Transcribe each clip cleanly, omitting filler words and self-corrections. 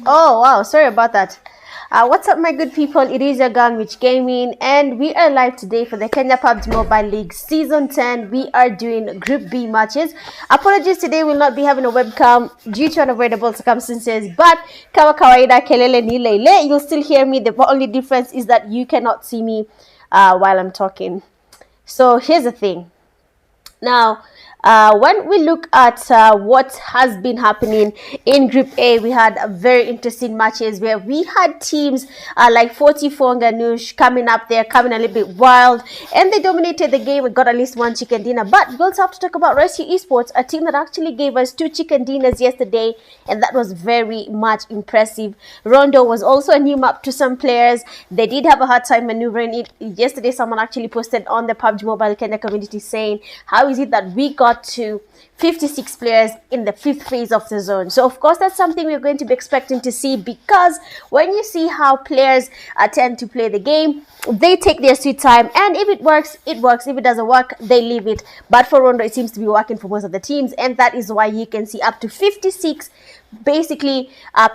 Oh, wow. Sorry about that. What's up, my good people? It is your girl, Mitch Gaming, and we are live today for the Kenya Pubg Mobile League Season 10. We are doing Group B matches. Apologies, today we'll not be having a webcam due to unavoidable circumstances, but kama kawaida kelele ni ile. You'll still hear me. The only difference is that you cannot see me while I'm talking. So here's the thing. Now, when we look at what has been happening in Group A, we had very interesting matches where we had teams like 44 Ganush coming up there, coming a little bit wild, and they dominated the game. We got at least one chicken dinner. But we also have to talk about Rescue Esports, a team that actually gave us 2 chicken dinners yesterday, and that was very much impressive. Rondo was also a new map to some players. They did have a hard time maneuvering it. Yesterday, someone actually posted on the Pubg Mobile Kenya community saying, how is it that we got to 56 players in the 5th phase of the zone? So of course that's something we're going to be expecting to see, because when you see how players tend to play the game, they take their sweet time, and if it works, it works. If it doesn't work, they leave it. But for Rondo, it seems to be working for most of the teams, and that is why you can see up to 56 basically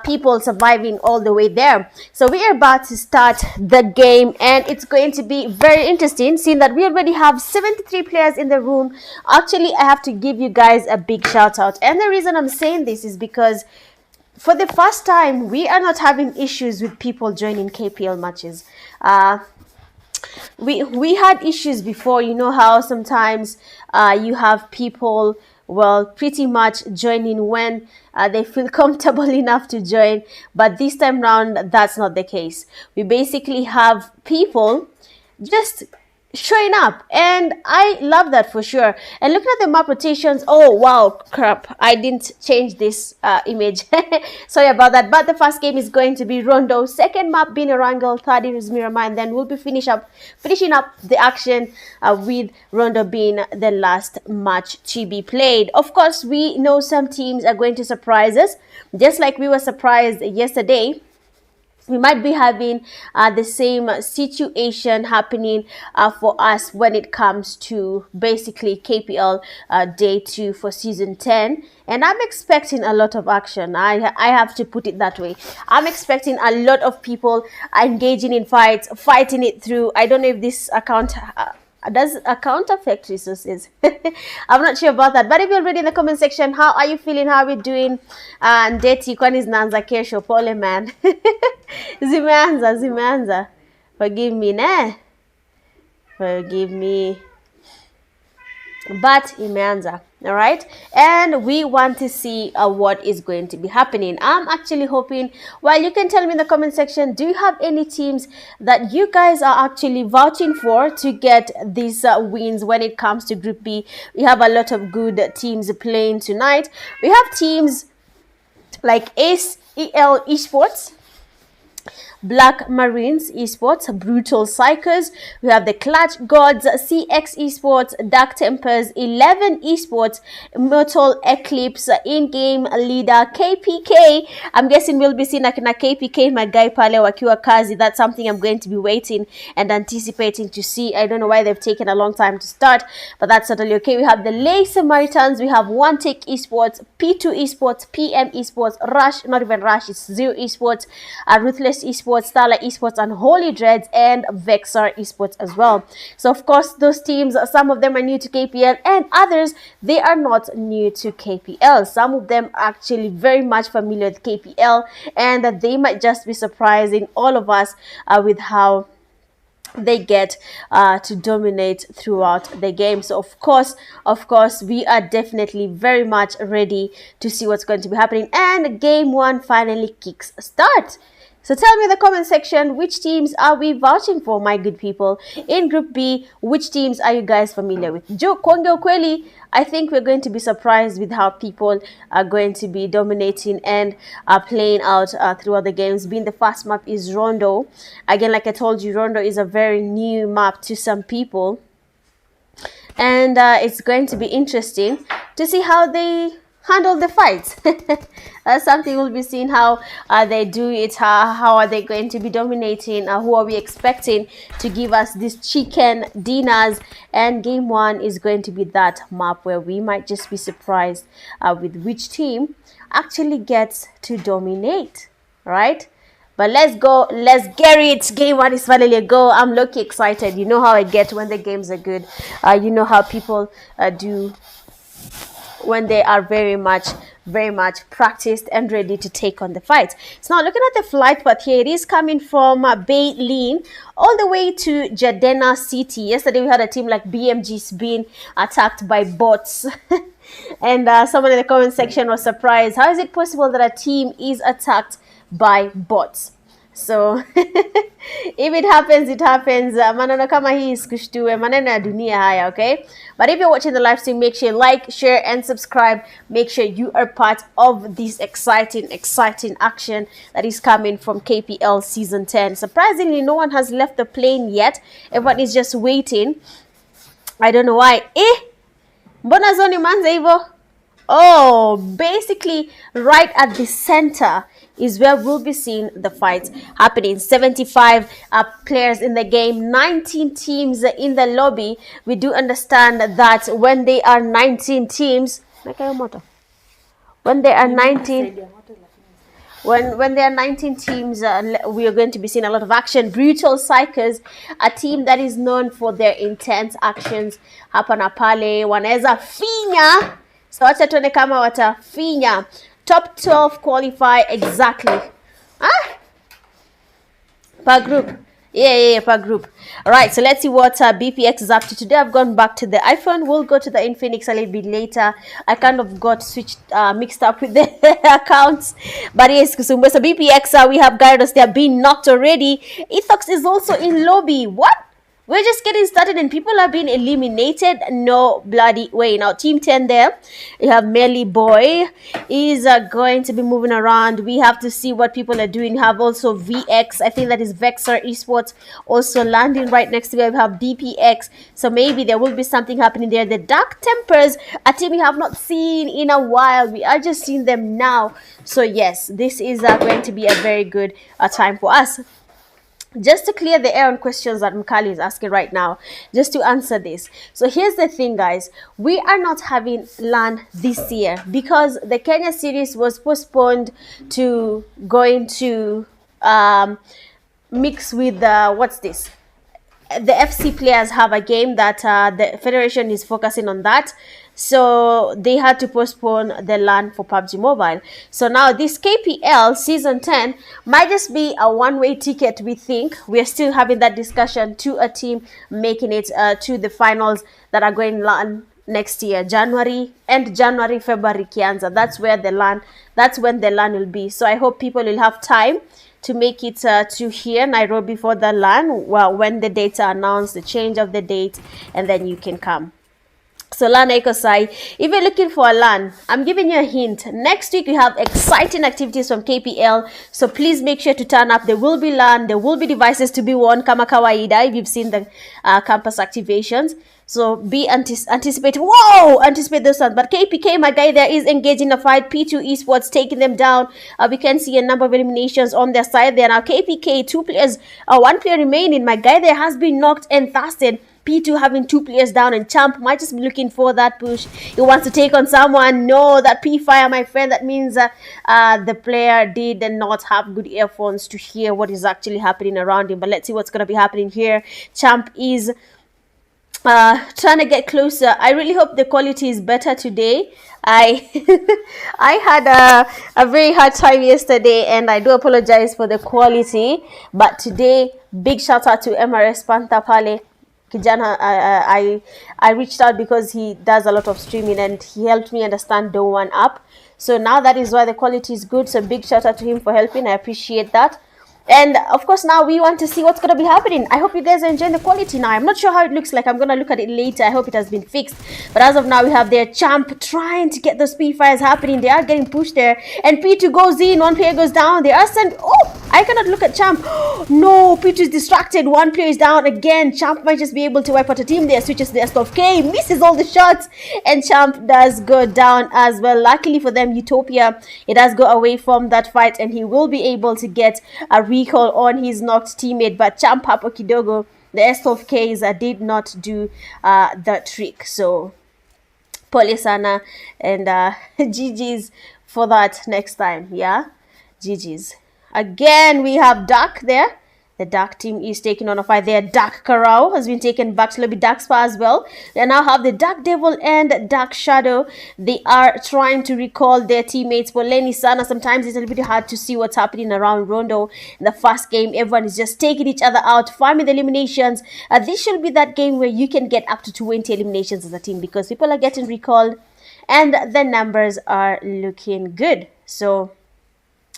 people surviving all the way there. So we are about to start the game, and it's going to be very interesting, seeing that we already have 73 players in the room. Actually, I have to give you guys a big shout out, and the reason I'm saying this is because for the first time we are not having issues with people joining KPL matches. We had issues before. You know how sometimes you have people, well, pretty much joining when they feel comfortable enough to join, but this time round that's not the case. We basically have people just showing up, and I love that for sure. And looking at the map rotations, oh wow, crap, I didn't change this image. Sorry about that. But the first game is going to be Rondo, second map being Orangle, third is Miramar, and then we'll be finishing up the action with Rondo being the last match to be played. Of course, we know some teams are going to surprise us, just like we were surprised yesterday. We might be having the same situation happening for us when it comes to basically KPL day 2 for season 10. And I'm expecting a lot of action. I have to put it that way. I'm expecting a lot of people engaging in fights, fighting it through. I don't know if this account... does account affect resources? I'm not sure about that, but if you're already in the comment section, how are you feeling? How are we doing? Ndeti kwani zinaanza kesho, pole man. zimeanza forgive me ne, forgive me, but imeanza. All right, and we want to see what is going to be happening. I'm actually hoping, well, you can tell me in the comment section, do you have any teams that you guys are actually vouching for to get these wins when it comes to Group B? We have a lot of good teams playing tonight. We have teams like ESPORTS, Black Marines Esports, Brutal Psychers. We have the Clutch Gods, CX Esports, Dark Tempers, 11 Esports, Immortal, Eclipse, In-Game Leader, KPK. I'm guessing we'll be seeing akina KPK, my guy pale wakiwa kazi. That's something I'm going to be waiting and anticipating to see. I don't know why they've taken a long time to start, but that's totally okay. We have the SAMARITANS, we have One Take Esports, P2 Esports, PM Esports, Rush, not even Rush, it's Zero Esports, Ruthless Esports, THALA Esports, Unholy Dreads, and VEXOR Esports as well. So of course those teams, some of them are new to KPL, and others, they are not new to KPL. Some of them are actually very much familiar with KPL, and they might just be surprising all of us with how they get to dominate throughout the game. So of course we are definitely very much ready to see what's going to be happening, and game 1 finally kicks start. So tell me in the comment section, which teams are we vouching for, my good people? In Group B, which teams are you guys familiar with? Kuongea ukweli, I think we're going to be surprised with how people are going to be dominating and playing out throughout the games. Being the first map is Rondo. Again, like I told you, Rondo is a very new map to some people. And it's going to be interesting to see how they handle the fights. That's something we'll be seeing, how they do it, how are they going to be dominating, who are we expecting to give us these chicken dinners. And game 1 is going to be that map where we might just be surprised with which team actually gets to dominate. right? But let's go, let's get it. Game one is finally a go. I'm lucky excited. You know how I get when the games are good. You know how people do when they are very much practiced and ready to take on the fight. So now looking at the flight path here, it is coming from Beilin all the way to Jadena City. Yesterday we had a team like BMG's being attacked by bots. And someone in the comment section was surprised. How is it possible that a team is attacked by bots? So if it happens, it happens. Maneno kama hii iskushtue, maneno ya dunia haya, okay? But if you're watching the live stream, make sure you like, share, and subscribe. Make sure you are part of this exciting action that is coming from KPL Season 10. Surprisingly, no one has left the plane yet. Everyone is just waiting. I don't know why. Mbona zoni manze hivyo? Oh, basically right at the center is where we'll be seeing the fight happening. 75 players in the game, 19 teams in the lobby. We do understand that when they are 19 teams, when there are 19 teams, we are going to be seeing a lot of action. Brutal Psychers, a team that is known for their intense actions. Hapa na pale wanaweza finya. So wacha tuone kama watafinya. Top 12 qualify exactly. Per group. Yeah, per group. All right, so let's see what BPX is up to today. I've gone back to the iPhone. We'll go to the Infinix a little bit later. I kind of got mixed up with the accounts. But yes, so BPX, we have Gyarados. They are being knocked already. Ethox is also in lobby. What? We're just getting started and people are being eliminated. No bloody way. Now, Team 10 there. You have Melly Boy. Is going to be moving around. We have to see what people are doing. You have also VX. I think that is VEXOR Esports also landing right next to it. We have DPX. So maybe there will be something happening there. The Dark Tempers, a team we have not seen in a while. We are just seeing them now. So yes, this is going to be a very good time for us. Just to clear the air on questions that Mkali is asking right now, just to answer this. So here's the thing, guys. We are not having LAN this year because the Kenya series was postponed to going to mix with what's this? The FC players have a game that the federation is focusing on that. So they had to postpone the LAN for PUBG Mobile. So now this KPL Season 10 might just be a one-way ticket, we think. We're still having that discussion to a team making it to the finals that are going LAN next year, February, Kianza. That's when the LAN will be. So I hope people will have time to make it to here, Nairobi, for the LAN. Well, when the dates are announced, the change of the date, and then you can come. So LAN Ekosai, if you're looking for a LAN, I'm giving you a hint. Next week we have exciting activities from KPL, so please make sure to turn up. There will be LAN, there will be devices to be won, kama kawaida, if you've seen the campus activations. So be anticipate. Whoa, anticipate this one. But KPK, my guy, there is engaged in a fight. P2 Esports taking them down. We can see a number of eliminations on their side there. Now KPK, 2 players, 1 player remaining. My guy there has been knocked and fasted. P2 having 2 players down, and Champ might just be looking for that push. He wants to take on someone. No, that P-Fire, my friend, that means the player did not have good earphones to hear what is actually happening around him. But let's see what's going to be happening here. Champ is trying to get closer. I really hope the quality is better today. I had a very hard time yesterday, and I do apologize for the quality. But today, big shout out to MRS Pantha Pale. Kijana, I reached out because he does a lot of streaming and he helped me understand Don't One Up. So now that is why the quality is good. So big shout out to him for helping. I appreciate that. And of course, now we want to see what's going to be happening. I hope you guys are enjoying the quality now. I'm not sure how it looks like. I'm going to look at it later. I hope it has been fixed. But as of now, we have their Champ trying to get those P-fires happening. They are getting pushed there. And P2 goes in. 1 player goes down. They are sent. Oh, I cannot look at Champ. No, P2 is distracted. 1 player is down again. Champ might just be able to wipe out a team there. Switches to the S12K. Misses all the shots. And Champ does go down as well. Luckily for them, Utopia, it does go away from that fight. And he will be able to get a recall on his knocked teammate. But Champ Hapo Kidogo, the S12Ks did not do the trick. So pole sana and GG's for that next time. Yeah, GG's. Again, we have Duck there. The Dark team is taking on a fight there. Dark Karao has been taken back to lobby Dark Spa as well. They now have the Dark Devil and Dark Shadow. They are trying to recall their teammates. For Lenny Sana, sometimes it's a little bit hard to see what's happening around Rondo. In the first game, everyone is just taking each other out, farming the eliminations. This should be that game where you can get up to 20 eliminations as a team because people are getting recalled and the numbers are looking good. So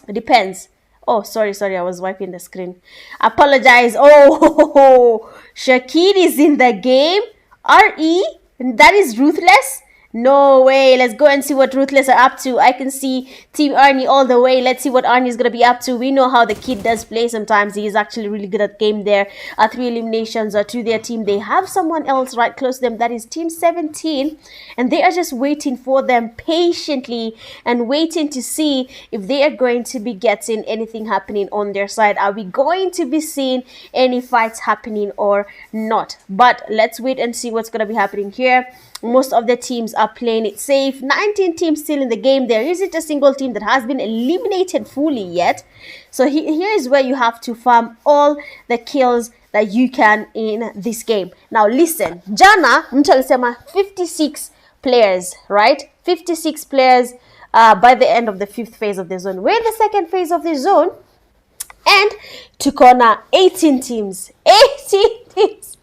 it depends. Oh, sorry, I was wiping the screen. Apologize. Oh, Shakir is in the game. RE, that is Ruthless. No way. Let's go and see what Ruthless are up to. I can see Team Arnie all the way. Let's see what Arnie is going to be up to. We know how the kid does play sometimes. He is actually really good at game there. 3 eliminations to their team. They have someone else right close to them. That is Team 17. And they are just waiting for them patiently and waiting to see if they are going to be getting anything happening on their side. Are we going to be seeing any fights happening or not? But let's wait and see what's going to be happening here. Most of the teams are playing it safe. 19 teams still in the game. There isn't a single team that has been eliminated fully yet. So here is where you have to farm all the kills that you can in this game. Now listen, Jana mtu alisema 56 players, right? 56 players by the end of the 5th phase of the zone. We're in the 2nd phase of the zone and tuko na 18 teams. 18 teams.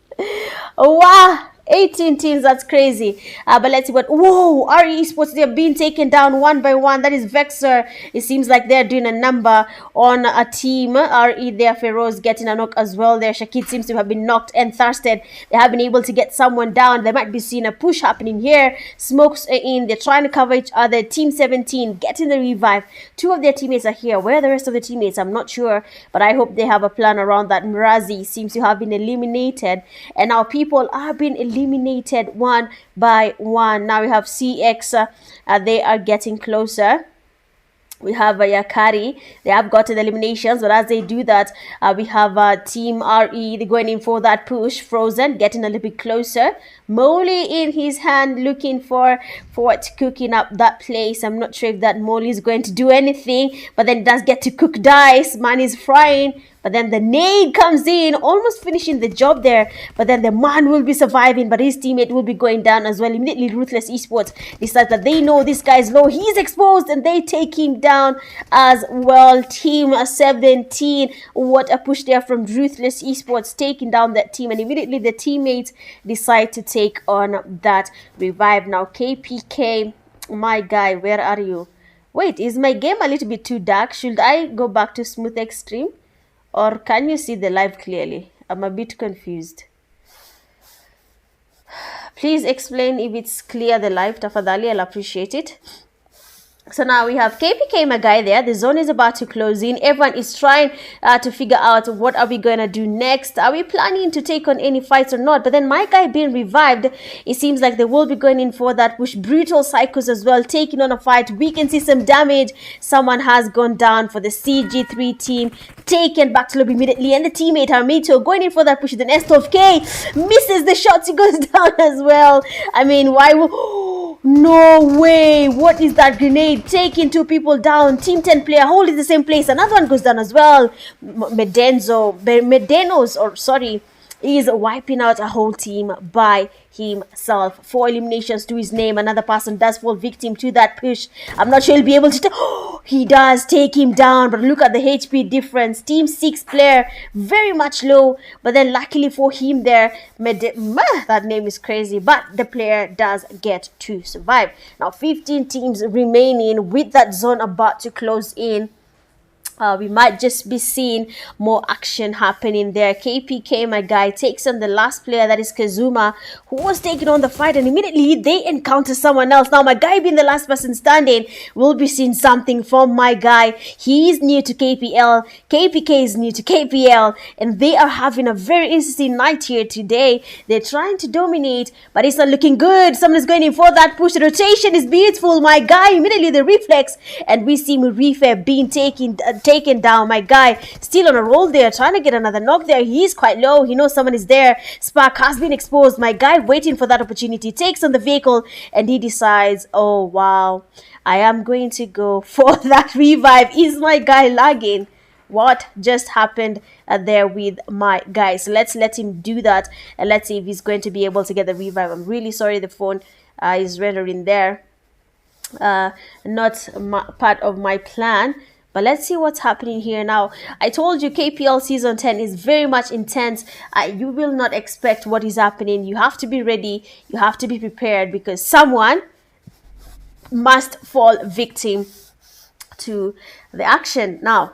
Wow. 18 teams, that's crazy. But let's see what... Whoa, RE Esports, they're being taken down one by one. That is VEXOR. It seems like they're doing a number on a team. RE there, Feroz getting a knock as well there. Shakid seems to have been knocked and thirsted. They have been able to get someone down. They might be seeing a push happening here. Smokes are in. They're trying to cover each other. Team 17 getting the revive. 2 of their teammates are here. Where are the rest of the teammates? I'm not sure. But I hope they have a plan around that. Mrazi seems to have been eliminated. And now people are being eliminated one by one. Now we have CX. They are getting closer. We have Yakari. They have gotten eliminations, but as they do that, we have Team RE. They're going in for that push. Frozen getting a little bit closer. Molly in his hand, looking for what, cooking up that place. I'm not sure if that Molly is going to do anything, but then does get to cook dice. Man is frying. But then the nade comes in, almost finishing the job there. But then the man will be surviving, but his teammate will be going down as well. Immediately, Ruthless Esports decides that they know this guy is low. He's exposed, and they take him down as well. Team 17, what a push there from Ruthless Esports, taking down that team. And immediately, the teammates decide to take on that revive. Now, KPK, my guy, where are you? Wait, is my game a little bit too dark? Should I go back to Smooth Extreme? Or can you see the live clearly? I'm a bit confused. Please explain if it's clear the live, tafadhali, I'll appreciate it. So now we have KPK, my guy there. The zone is about to close in. Everyone is trying to figure out what are we going to do next. Are we planning to take on any fights or not? But then my guy being revived, it seems like they will be going in for that push. Brutal Psychos as well, taking on a fight. We can see some damage. Someone has gone down for the CG3 team. Taken back to lobby immediately. And the teammate, Armito, going in for that push. Then S12K misses the shots. He goes down as well. I mean, why would... No way. What is that grenade? Taking 2 people down. Team 10 player holding the same place. Another one goes down as well. Is wiping out a whole team by himself. 4 eliminations to his name. Another person does fall victim to that push. I'm not sure he'll be able to... he does take him down, but look at the HP difference. Team 6 player, very much low, but then luckily for him there, that name is crazy, but the player does get to survive. Now 15 teams remaining with that zone about to close in. We might just be seeing more action happening there. KPK, my guy, takes on the last player, that is Kazuma, who was taking on the fight, and immediately they encounter someone else. Now, my guy being the last person standing, will be seeing something from my guy. He is new to KPL. KPK is new to KPL, and they are having a very interesting night here today. They're trying to dominate, but it's not looking good. Someone is going in for that push. The rotation is beautiful. My guy, immediately the reflex, and we see Murife being taken down. My guy still on a roll there, trying to get another knock there. He's quite low. He knows someone is there. Spark has been exposed. My guy waiting for that opportunity, takes on the vehicle, and he decides, oh wow, I am going to go for that revive. Is my guy lagging? what just happened there with my guys. Let's let him do that, and let's see if he's going to be able to get the revive. I'm really sorry the phone is rendering there. Not part of my plan, but let's see what's happening here now. I told you KPL season 10 is very much intense. You will not expect what is happening. You have to be ready, you have to be prepared, because someone must fall victim to the action. Now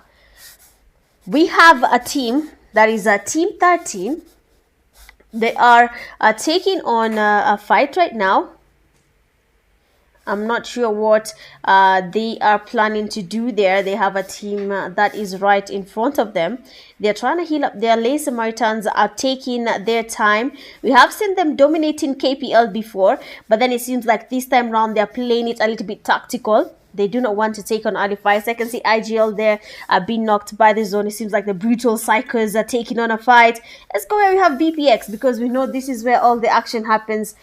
we have a team that is a team 13. They are taking on a fight right now. I'm not sure what they are planning to do there. They have a team that is right in front of them. They're trying to heal up. Their SAMARITANS are taking their time. We have seen them dominating KPL before, but then it seems like this time around they're playing it a little bit tactical. They do not want to take on early fights. I can see IGL there being knocked by the zone. It seems like the brutal psychos are taking on a fight. Let's go where we have BPX, because we know this is where all the action happens.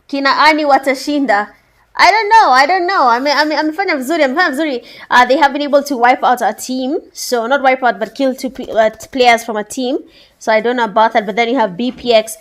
Kina Ani watashinda. I don't know. I'm a fan of Zuri. They have been able to wipe out a team. So not wipe out, but kill two players from a team. So I don't know about that. But then you have BPX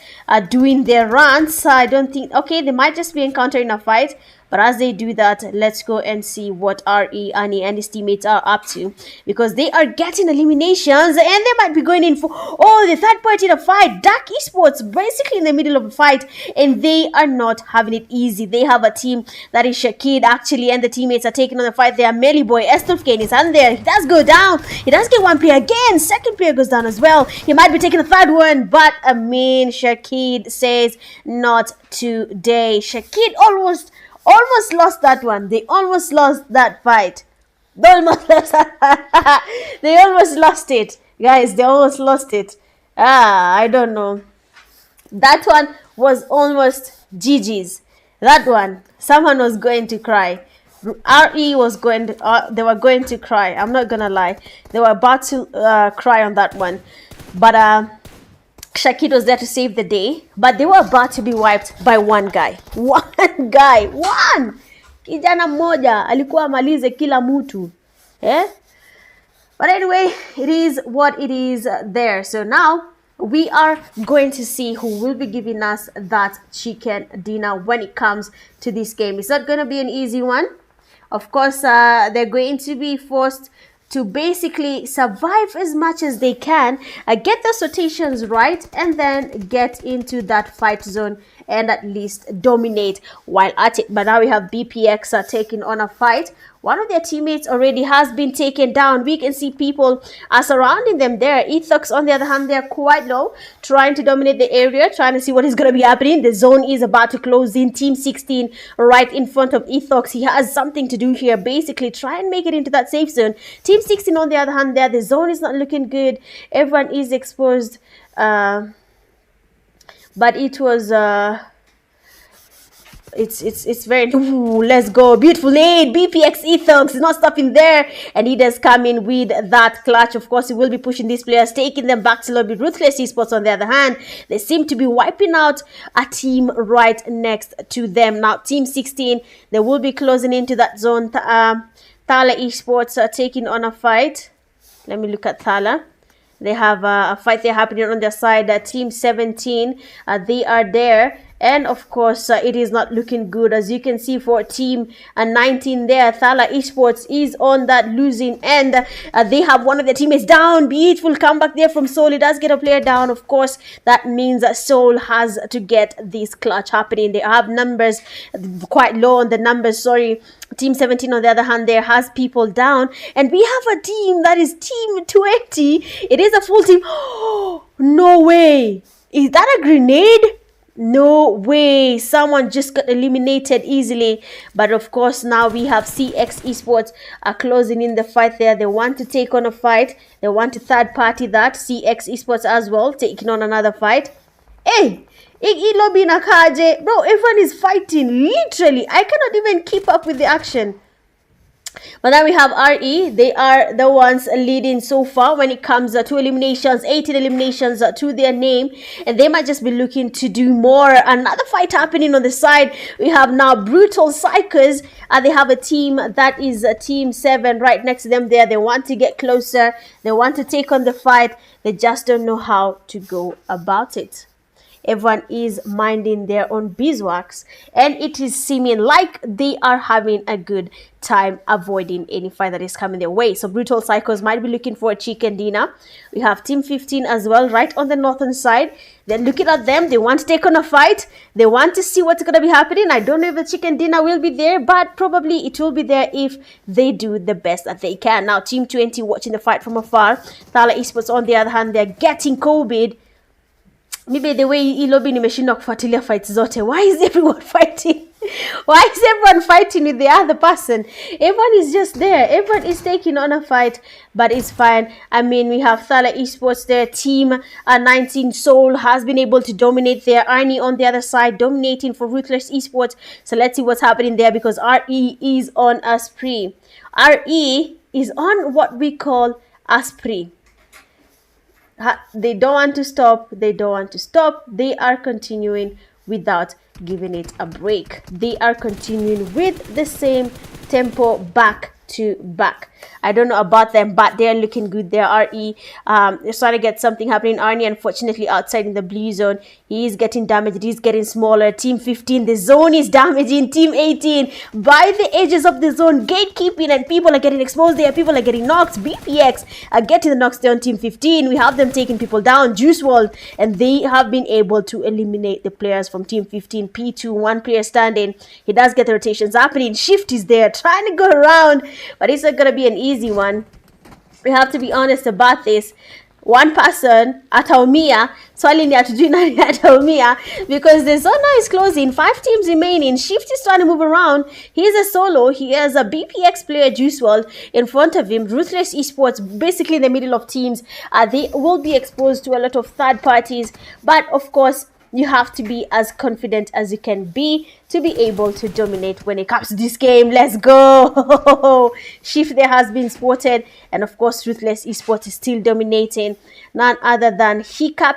doing their runs. I don't think... Okay, they might just be encountering a fight. But as they do that, let's go and see what RE, Ani, and his teammates are up to. Because they are getting eliminations, and they might be going in for, oh, the third party in a fight. Dark Esports, basically in the middle of a fight, and they are not having it easy. They have a team that is Shakid, actually, and the teammates are taking on the fight. They are Melly Boy. Estulfkane is on there. He does go down. He does get one player again. Second player goes down as well. He might be taking the third one, but Shakid says, not today. Shakid almost lost that one. They almost lost that fight. They almost lost it. Guys, they almost lost it. I don't know. That one was almost GG's. That one, someone was going to cry. RE was going to, they were going to cry. I'm not gonna lie. They were about to cry on that one. But Shakid was there to save the day, but they were about to be wiped by one guy. One guy. One! Kijana mmoja alikuwa amalize kila mtu. But anyway, it is what it is there. So now we are going to see who will be giving us that chicken dinner when it comes to this game. It's not going to be an easy one. Of course, they're going to be forced to basically survive as much as they can, get those rotations right, and then get into that fight zone and at least dominate while at it. But now we have BPX taking on a fight. One of their teammates already has been taken down. We can see people are surrounding them there. Ethox, on the other hand, they're quite low, trying to dominate the area, trying to see what is going to be happening. The zone is about to close in. Team 16 right in front of Ethox. He has something to do here. Basically, try and make it into that safe zone. Team 16, on the other hand, there, the zone is not looking good. Everyone is exposed. But it was... It's very... Ooh, let's go. Beautiful aid. BPX Ethox is not stopping there, and he does come in with that clutch. Of course, he will be pushing these players, taking them back to lobby. Ruthless Esports, on the other hand, they seem to be wiping out a team right next to them. Now, Team 16, they will be closing into that zone. THALA Esports are taking on a fight. Let me look at THALA. They have a fight there happening on their side. Team 17, they are there. And of course, it is not looking good. As you can see for Team 19 there, THALA Esports is on that losing end. They have one of their teammates down. Beautiful comeback there from Soul. He does get a player down. Of course, that means that Soul has to get this clutch happening. They have numbers quite low on the numbers, sorry. Team 17, on the other hand, there has people down. And we have a team that is Team 20. It is a full team. Oh, no way. Is that a grenade? No way. Someone just got eliminated easily. But of course, now we have CX Esports are closing in the fight there. They want to take on a fight. They want to third party that. CX Esports as well, taking on another fight. Hey! Lobby nakaje. Bro, everyone is fighting. Literally, I cannot even keep up with the action. But then we have RE. They are the ones leading so far when it comes to eliminations, 18 eliminations to their name. And they might just be looking to do more. Another fight happening on the side. We have now Brutal Psychos. They have a team that is Team 7 right next to them there. They want to get closer. They want to take on the fight. They just don't know how to go about it. Everyone is minding their own beeswax, and it is seeming like they are having a good time avoiding any fight that is coming their way. So Brutal Psychos might be looking for a chicken dinner. We have Team 15 as well right on the northern side. They're looking at them. They want to take on a fight. They want to see what's going to be happening. I don't know if the chicken dinner will be there, but probably it will be there if they do the best that they can. Now Team 20 watching the fight from afar. THALA Esports on the other hand, they're getting COVID. Maybe the way ilobi nimeshindwa kufuatilia fights zote. Why is everyone fighting? Why is everyone fighting with the other person? Everyone is just there. Everyone is taking on a fight, but it's fine. I mean, we have THALA Esports there. Team 19 Soul has been able to dominate there. Arnie on the other side, dominating for Ruthless Esports. So let's see what's happening there, because RE is on a spree. RE is on what we call a spree. They don't want to stop. They don't want to stop. They are continuing without giving it a break. They are continuing with the same tempo back to back. I don't know about them, but they're looking good. They're RE. They're trying to get something happening. Arnie, unfortunately, outside in the blue zone. He is getting damaged. He's getting smaller. Team 15, the zone is damaging. Team 18, by the edges of the zone, gatekeeping, and people are getting exposed there. People are getting knocked. BPX are getting the knocks there on Team 15. We have them taking people down. Juice WRLD, and they have been able to eliminate the players from Team 15. P2, one player standing. He does get the rotations happening. Shift is there, trying to go around, but it's not going to be an easy one. We have to be honest about this. One person ataumia, swali ni atujui nani ataumia, because the zone now is closing. 5 teams remaining. Shift is trying to move around. He's a solo. He has a BPX player, Juice WRLD, in front of him. Ruthless Esports basically in the middle of teams. They will be exposed to a lot of third parties, but of course you have to be as confident as you can be to be able to dominate when it comes to this game. Let's go. Shift there has been spotted, and of course Ruthless Esports is still dominating. None other than Hika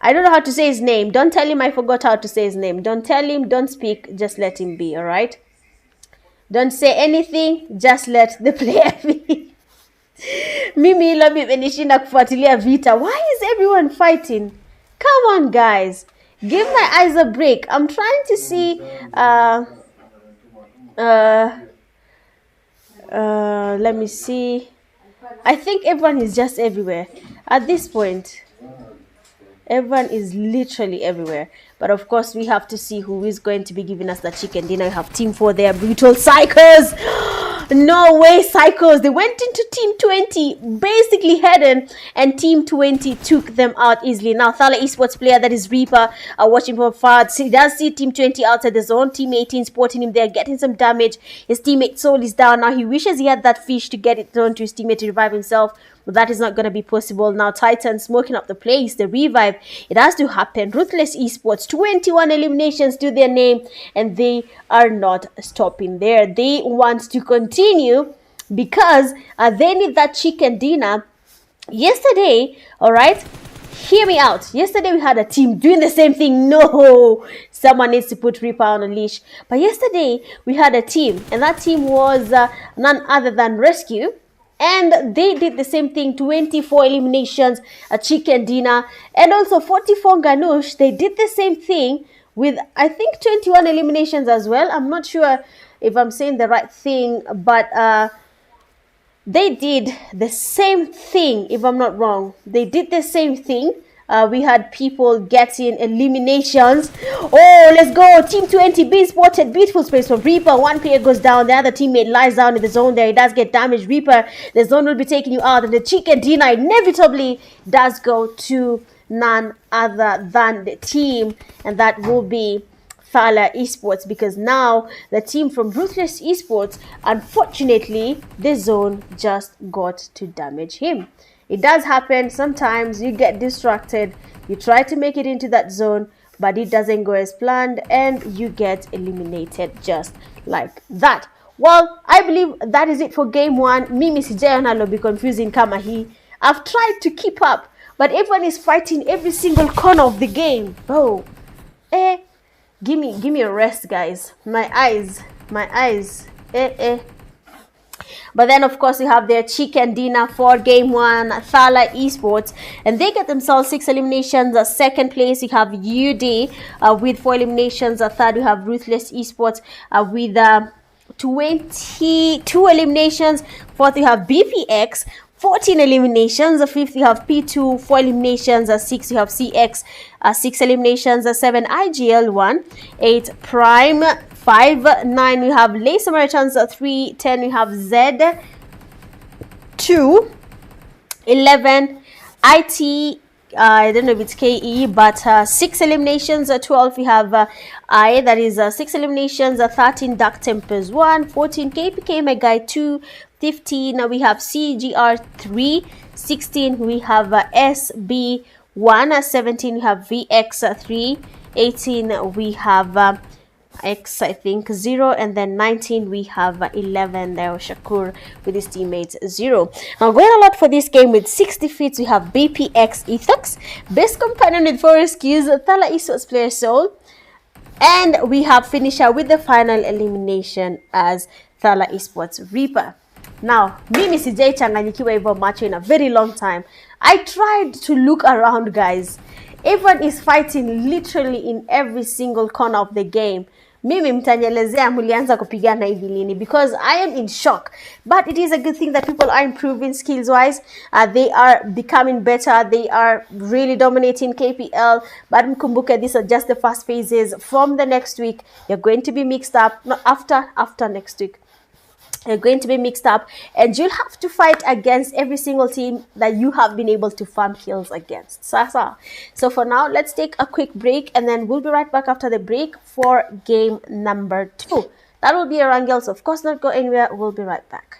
I don't know how to say his name. Don't tell him I forgot how to say his name. Don't tell him, don't speak, just let him be, all right? Don't say anything, just let the player be. Mimi lobi menishinda kufuatilia vita. Why is everyone fighting? Come on, guys. Give my eyes a break. I'm trying to see. Let me see. I think everyone is just everywhere. At this point, everyone is literally everywhere. But of course, we have to see who is going to be giving us the chicken dinner. We have Team 4 there. Brutal Psychos. No way, Psychos. They went into Team 20, basically hidden, and Team 20 took them out easily. Now, THALA Esports player, that is Reaper, watching from far. He does see Team 20 outside the zone. Team 18 supporting him there, getting some damage. His teammate Soul is down. Now, he wishes he had that fish to get it thrown to his teammate to revive himself. But that is not going to be possible. Now, Titan smoking up the place. The revive, it has to happen. Ruthless Esports, 21 eliminations to their name, and they are not stopping there. They want to continue because they need that chicken dinner. Yesterday, all right, hear me out. Yesterday, we had a team doing the same thing. No, someone needs to put Reaper on a leash. But yesterday, we had a team, and that team was none other than Rescue. And they did the same thing, 24 eliminations, a chicken dinner, and also 44 Ganush. They did the same thing with, I think, 21 eliminations as well. I'm not sure if I'm saying the right thing, but they did the same thing, if I'm not wrong. They did the same thing. We had people getting eliminations. Oh, let's go. Team 20 being spotted. Beautiful space from Reaper. One player goes down. The other teammate lies down in the zone there. He does get damaged. Reaper, the zone will be taking you out. And the chicken dinner inevitably does go to none other than the team. And that will be THALA Esports, because now the team from Ruthless Esports, unfortunately, the zone just got to damage him. It does happen. Sometimes you get distracted. You try to make it into that zone, but it doesn't go as planned, and you get eliminated just like that. Well, I believe that is it for game one. Mimi sijayona lo be confusing kama hii. I've tried to keep up, but everyone is fighting every single corner of the game. Oh, give me a rest, guys. My eyes. But then, of course, you have their chicken dinner for game one, THALA Esports, and they get themselves 6 eliminations. Second place, you have UD with 4 eliminations. Third, you have Ruthless Esports with 22 eliminations. Fourth, you have BPX, 14 eliminations. Fifth, you have P2, 4 eliminations. Six, you have CX, 6 eliminations. Seven, IGL1. 8, Prime. 5, 9, we have SAMARITANS. 3, 10, we have Z2. 11, IT, I don't know if it's KE, but 6 eliminations. 12, we have I, that is 6 eliminations. 13, Dark Tempers 1. 14, KPK My Guy 2. 15, we have CGR3. 16, we have SB1. 17, we have VX3. 18, we have X, I think, 0, and then 19 we have 11 there, Shakur with his teammates 0. Now going a lot for this game with 6 defeats, we have BPX Ethox, best companion with 4 skills, THALA Esports player Soul, and we have finisher with the final elimination as THALA Esports Reaper. Now, mimi sijaichanganykiwa hivyo macho in a very long time. I tried to look around, guys. Everyone is fighting literally in every single corner of the game. Mimi mtanyelezea mulianza kupigana hivi lini, because I am in shock. But it is a good thing that people are improving skills wise. They are becoming better. They are really dominating KPL. But mkumbuke, these are just the first phases. From the next week, you're going to be mixed up. No, after next week, you're going to be mixed up, and you'll have to fight against every single team that you have been able to farm kills against. So for now, let's take a quick break, and then we'll be right back after the break for game number 2. That will be around girls. Of course, not go anywhere. We'll be right back.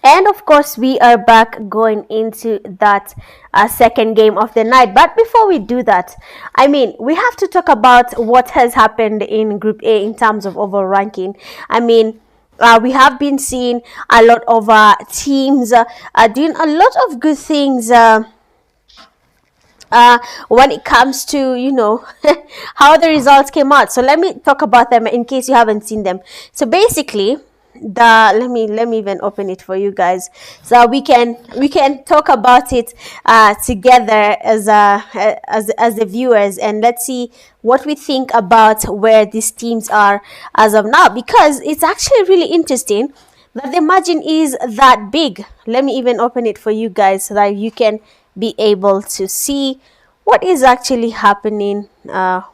And of course, we are back going into that second game of the night. But before we do that, I mean, we have to talk about what has happened in Group A in terms of overall ranking. I mean, we have been seeing a lot of teams doing a lot of good things. When it comes to how the results came out. So let me talk about them in case you haven't seen them. So basically, the let me even open it for you guys so we can talk about it together as the viewers, and let's see what we think about where these teams are as of now, because it's actually really interesting that the margin is that big. Let me even open it for you guys so that you can be able to see what is actually happening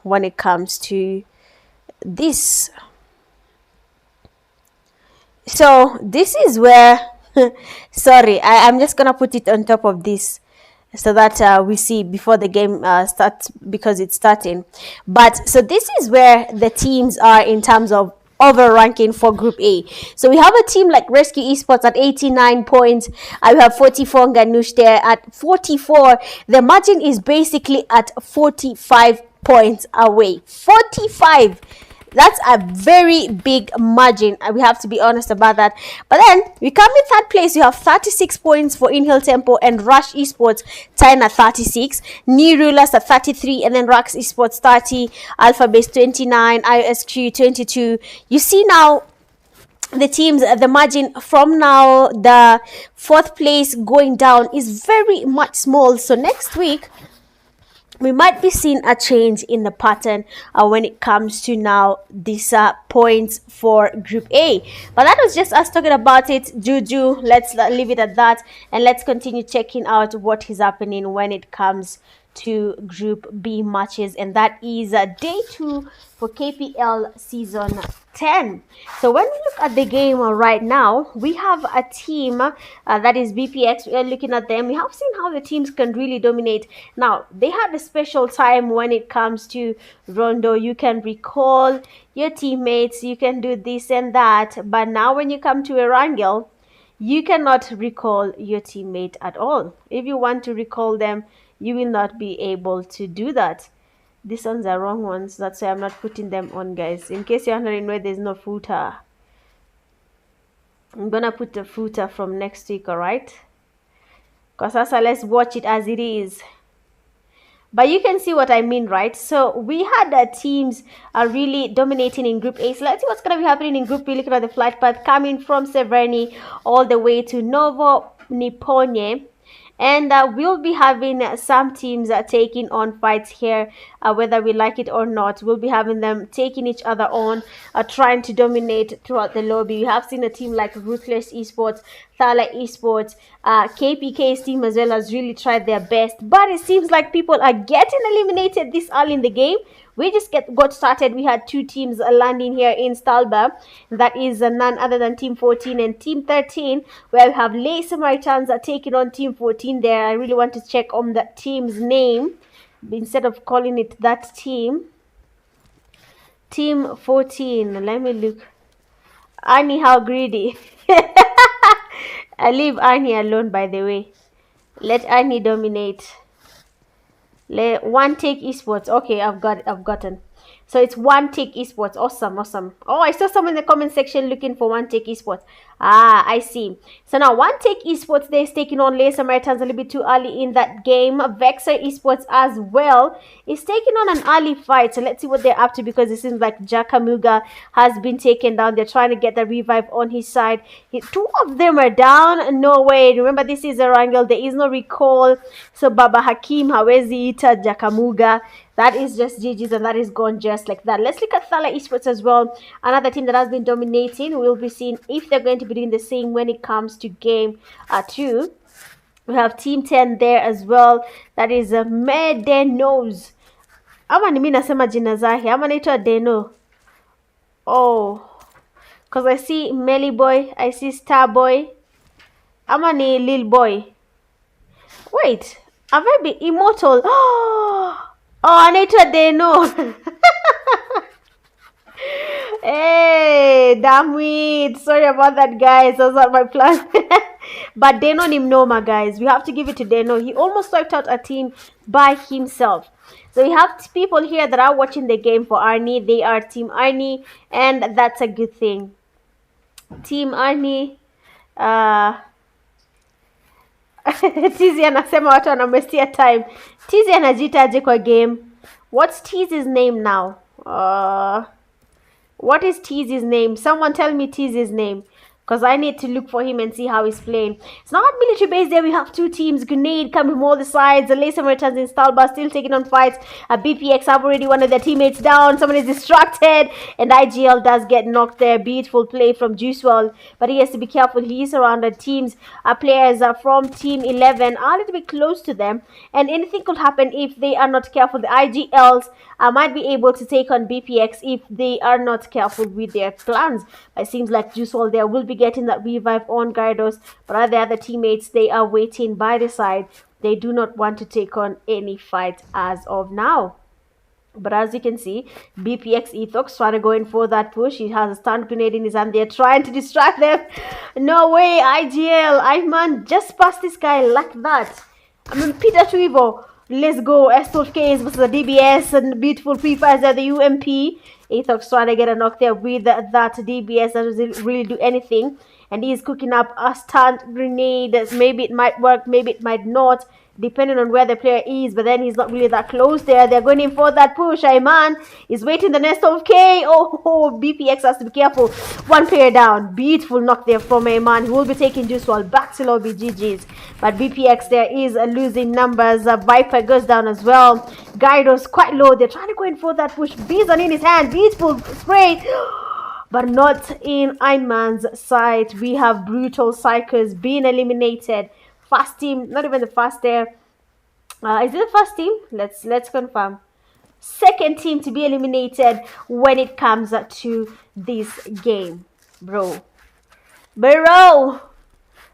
when it comes to this. So this is where sorry, I'm just gonna put it on top of this so that we see before the game starts, because it's starting. But so this is where the teams are in terms of over ranking for Group A. So we have a team like Rescue Esports at 89 points. I have 44 Ganush there at 44. The margin is basically at 45 points away. 45. That's a very big margin, and we have to be honest about that. But then we come in third place. You have 36 points for Inhale Tempo and Rush Esports tying at 36, New Rulers at 33, and then Rax Esports 30, Alpha Base 29, ISQ 22. You see now the teams, the margin from now the fourth place going down is very much small. So next week we might be seeing a change in the pattern when it comes to now these points for Group A. But that was just us talking about it. Juju, let's leave it at that, and let's continue checking out what is happening when it comes to Group B matches, and that is day 2 for KPL season 10. So when we look at the game right now, we have a team that is BPX. We are looking at them. We have seen how the teams can really dominate. Now, they had a special time when it comes to Rondo. You can recall your teammates, you can do this and that, but now when you come to Erangel, you cannot recall your teammate at all. If you want to recall them, you will not be able to do that. These ones are wrong ones. That's why I'm not putting them on, guys. In case you're wondering why there's no footer, I'm gonna put the footer from next week, alright? Because also let's watch it as it is. But you can see what I mean, right? So we had teams are really dominating in Group A. So let's see what's going to be happening in Group B. Looking at the flight path coming from Severny all the way to Novo Niponye. And we'll be having some teams taking on fights here, whether we like it or not. We'll be having them taking each other on, trying to dominate throughout the lobby. We have seen a team like Ruthless Esports, THALA Esports, KPK's team as well has really tried their best. But it seems like people are getting eliminated this early in the game. We just got started. We had two teams landing here in Stalba. That is none other than Team 14 and Team 13, where we have SAMARITANS are taking on Team 14 there. I really want to check on that team's name instead of calling it that team. Team 14. Let me look. Arnie, how greedy. I leave Arnie alone, by the way. Let Arnie dominate. One Take Esports. Okay, I've gotten. So it's One Take Esports. Awesome. Oh, I saw someone in the comment section looking for One Take Esports. Ah, I see. So now One Take Esports, they're taking on SAMARITANS a little bit too early in that game. VEXOR Esports as well is taking on an early fight. So let's see what they're up to, because it seems like Jakamuga has been taken down. They're trying to get the revive on his side. Two of them are down. No way. Remember, this is a wrangle. There is no recall. So Baba Hakim, hawezi ita Jakamuga. That is just GG's, and that is gone just like that. Let's look at THALA Esports as well. Another team that has been dominating. We'll be seeing if they're going to be doing the same when it comes to game 2. We have Team 10 there as well. That is Medenos. Ama ni mimi nasema jina zake. Ama naitwa Deno. Oh. Because I see Melly Boy. I see Star Boy. Ama ni Lil Boy. Wait. Have I been Immortal? Oh, anaitwa Deno. Hey, damn it. Sorry about that, guys. That's not my plan. But Deno Nimnoma, guys, we have to give it to Deno. He almost wiped out a team by himself. So we have people here that are watching the game for Arnie. They are Team Arnie, and that's a good thing. Team Arnie. Tizi anasema watu wanamwestia time. Tizi anajitaje kwa game. What's Tizi's name now? What is Tizi's name? Someone tell me Tizi's name, because I need to look for him and see how he's playing. It's not military base there. We have two teams. Grenade coming from all the sides. The SAMARITANS in Stalba still taking on fights. BPX have already one of their teammates down. Someone is distracted. And IGL does get knocked there. Beautiful play from Juicewell. But he has to be careful. He is surrounded. Teams, players from Team 11 are a little bit close to them. And anything could happen if they are not careful. The IGLs might be able to take on BPX if they are not careful with their plans. It seems like Juicewell there will be getting that revive on Gyarados, but the other teammates, they are waiting by the side. They do not want to take on any fight as of now. But as you can see, BPX Ethox trying to go in for that push. He has a stun grenade in his hand. They're trying to distract them. No way, IGL. Iman just passed this guy like that. I mean, Peter Twivo. Let's go. S12Ks versus the DBS and beautiful pre-fires there. The UMP. Ethox trying to get a knock there with that DBS. That doesn't really do anything. And he's cooking up a stun grenade. Maybe it might work, maybe it might not, depending on where the player is. But then he's not really that close there. They're going in for that push. Iman is waiting the nest of K. Oh, BPX has to be careful. One player down. Beautiful knock there from Iman. He will be taking Juicewell back to lobby. GG's. But BPX there is losing numbers. Viper goes down as well. Gyarados quite low. They're trying to go in for that push. Bison in his hand. Beautiful spray. But not in Iman's side. We have Brutal Psychers being eliminated. First team, not even the first there. Is it the first team? Let's confirm. Second team to be eliminated when it comes to this game. Bro,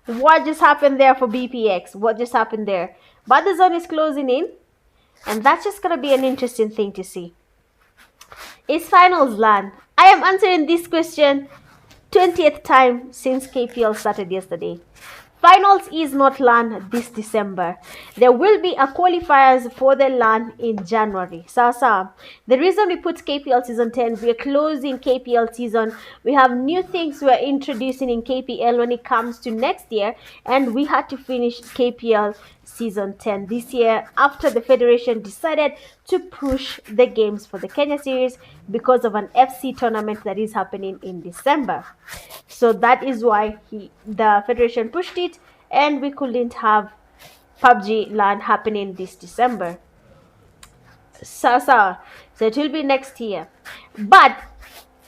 what just happened there for BPX? What just happened there? But the zone is closing in, and that's just gonna be an interesting thing to see. Is finals LAN? I am answering this question 20th time since KPL started yesterday. Finals is not LAN this December. There will be a qualifiers for the LAN in January. Sasa, the reason we put KPL season 10, we are closing KPL season. We have new things we are introducing in KPL when it comes to next year, and we had to finish KPL season 10 this year after the federation decided to push the games for the Kenya series because of an FC tournament that is happening in December. So that is why the federation pushed it, and we couldn't have PUBG LAN happening this December. So it will be next year. But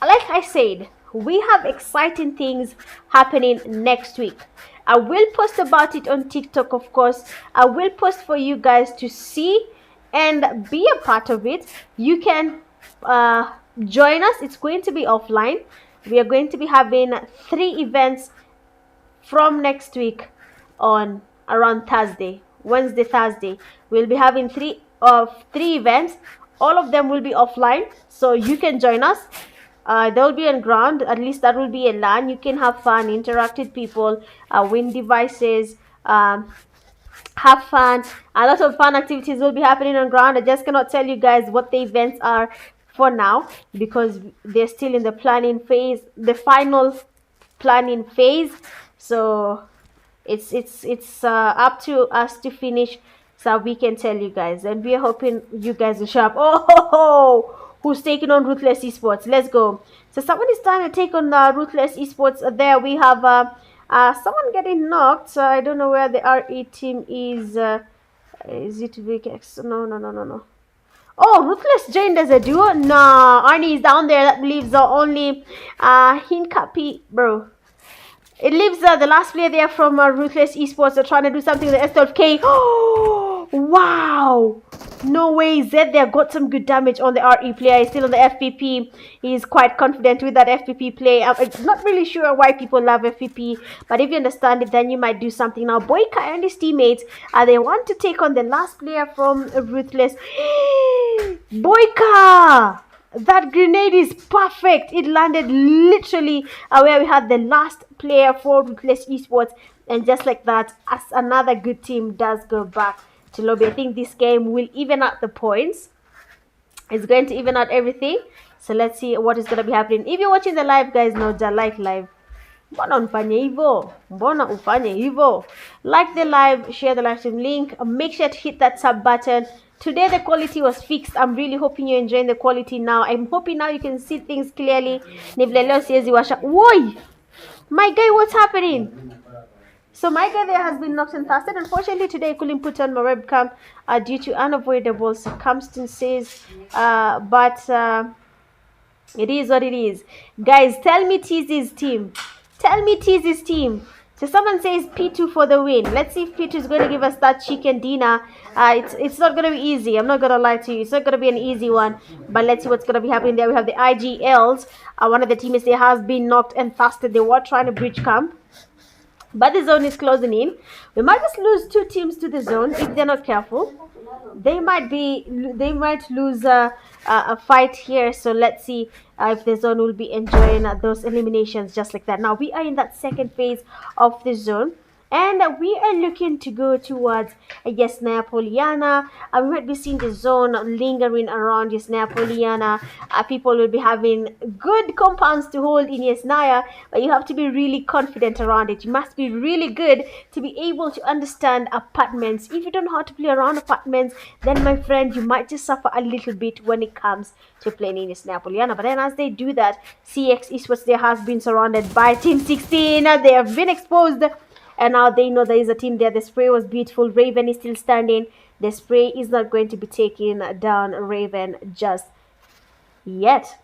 like I said, we have exciting things happening next week. I will post about it on TikTok, of course. I will post for you guys to see and be a part of it. You can join us. It's going to be offline. We are going to be having 3 events from next week on around Thursday, Wednesday, Thursday. We'll be having 3 events. All of them will be offline, so you can join us. They'll be on ground. At least that will be a LAN. You can have fun, interact with people, win devices, have fun. A lot of fun activities will be happening on ground. I just cannot tell you guys what the events are for now because they're still in the planning phase, the final planning phase. So it's up to us to finish so we can tell you guys, and we are hoping you guys will show up. Who's taking on Ruthless Esports? Let's go. So someone is trying to take on Ruthless Esports. There we have someone getting knocked. I don't know where the RE team is. Is it VEXOR? No. Oh, Ruthless joined as a duo? Nah, Arnie is down there. That leaves only Hinkapi, bro. It leaves the last player there from Ruthless Esports. They're trying to do something with the S12K. Oh, wow. No way. Zed there got some good damage on the RE player. He's still on the FPP. He's quite confident with that FPP play. I'm not really sure why people love FPP, but if you understand it, then you might do something. Now, Boyka and his teammates, they want to take on the last player from Ruthless. Boyka! That grenade is perfect. It landed literally where we had the last player for Ruthless Esports. And just like that, as another good team does go back to lobby. I think this game will even out the points. It's going to even out everything. So let's see what is going to be happening. If you're watching the live, guys, know the like live. Mbona unfanye hivyo? Mbona ufanye hivyo? Like the live, share the live stream link, make sure to hit that sub button. Today the quality was fixed. I'm really hoping you're enjoying the quality now. I'm hoping now you can see things clearly. Nivleleo siezi washa. Woi! My guy, what's happening? So my guy there has been knocked and fasted. Unfortunately today I couldn't put on my webcam due to unavoidable circumstances. But it is what it is. Guys, tell me TZ's team. Tell me TZ's team. So someone says P2 for the win. Let's see if P2 is going to give us that chicken dinner. It's not going to be easy. I'm not going to lie to you. It's not going to be an easy one. But let's see what's going to be happening there. We have the IGLs. One of the teammates there has been knocked and fasted. They were trying to breach camp, but the zone is closing in. We might just lose 2 teams to the zone if they're not careful. They might lose a fight here. So let's see if the zone will be enjoying those eliminations just like that. Now we are in that second phase of the zone, and we are looking to go towards Yesnaya Poliana. We might be seeing the zone lingering around Yesnaya Poliana. People will be having good compounds to hold in Yesnaya, but you have to be really confident around it. You must be really good to be able to understand apartments. If you don't know how to play around apartments, then my friend, you might just suffer a little bit when it comes to playing in Yesnaya Poliana. But then as they do that, CX Esports there has been surrounded by Team 16. They have been exposed. And now they know there is a team there. The spray was beautiful. Raven is still standing. The spray is not going to be taking down Raven just yet.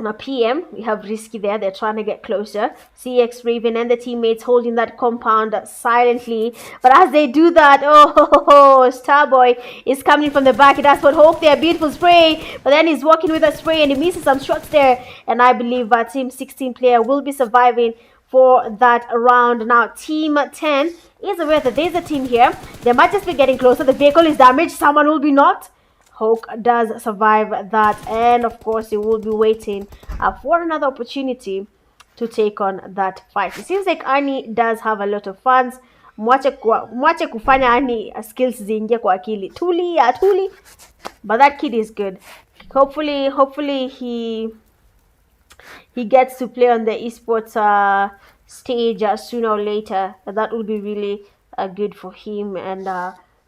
Now PM, we have Risky there. They're trying to get closer. CX, Raven, and the teammates holding that compound silently. But as they do that, oh, Starboy is coming from the back. That's what Hope there. Beautiful spray. But then he's walking with a spray and he misses some shots there. And I believe Team 16 player will be surviving for that round. Now Team 10 is aware that there's a team here. They might just be getting closer. The vehicle is damaged. Someone will be knocked. Hawk does survive that, and of course he will be waiting for another opportunity to take on that fight. It seems like Ani does have a lot of fans. Mwache kufanya Ani skills zingie kwa akili. Tuli. But that kid is good. Hopefully he gets to play on the esports stage sooner or later. That will be really good for him, and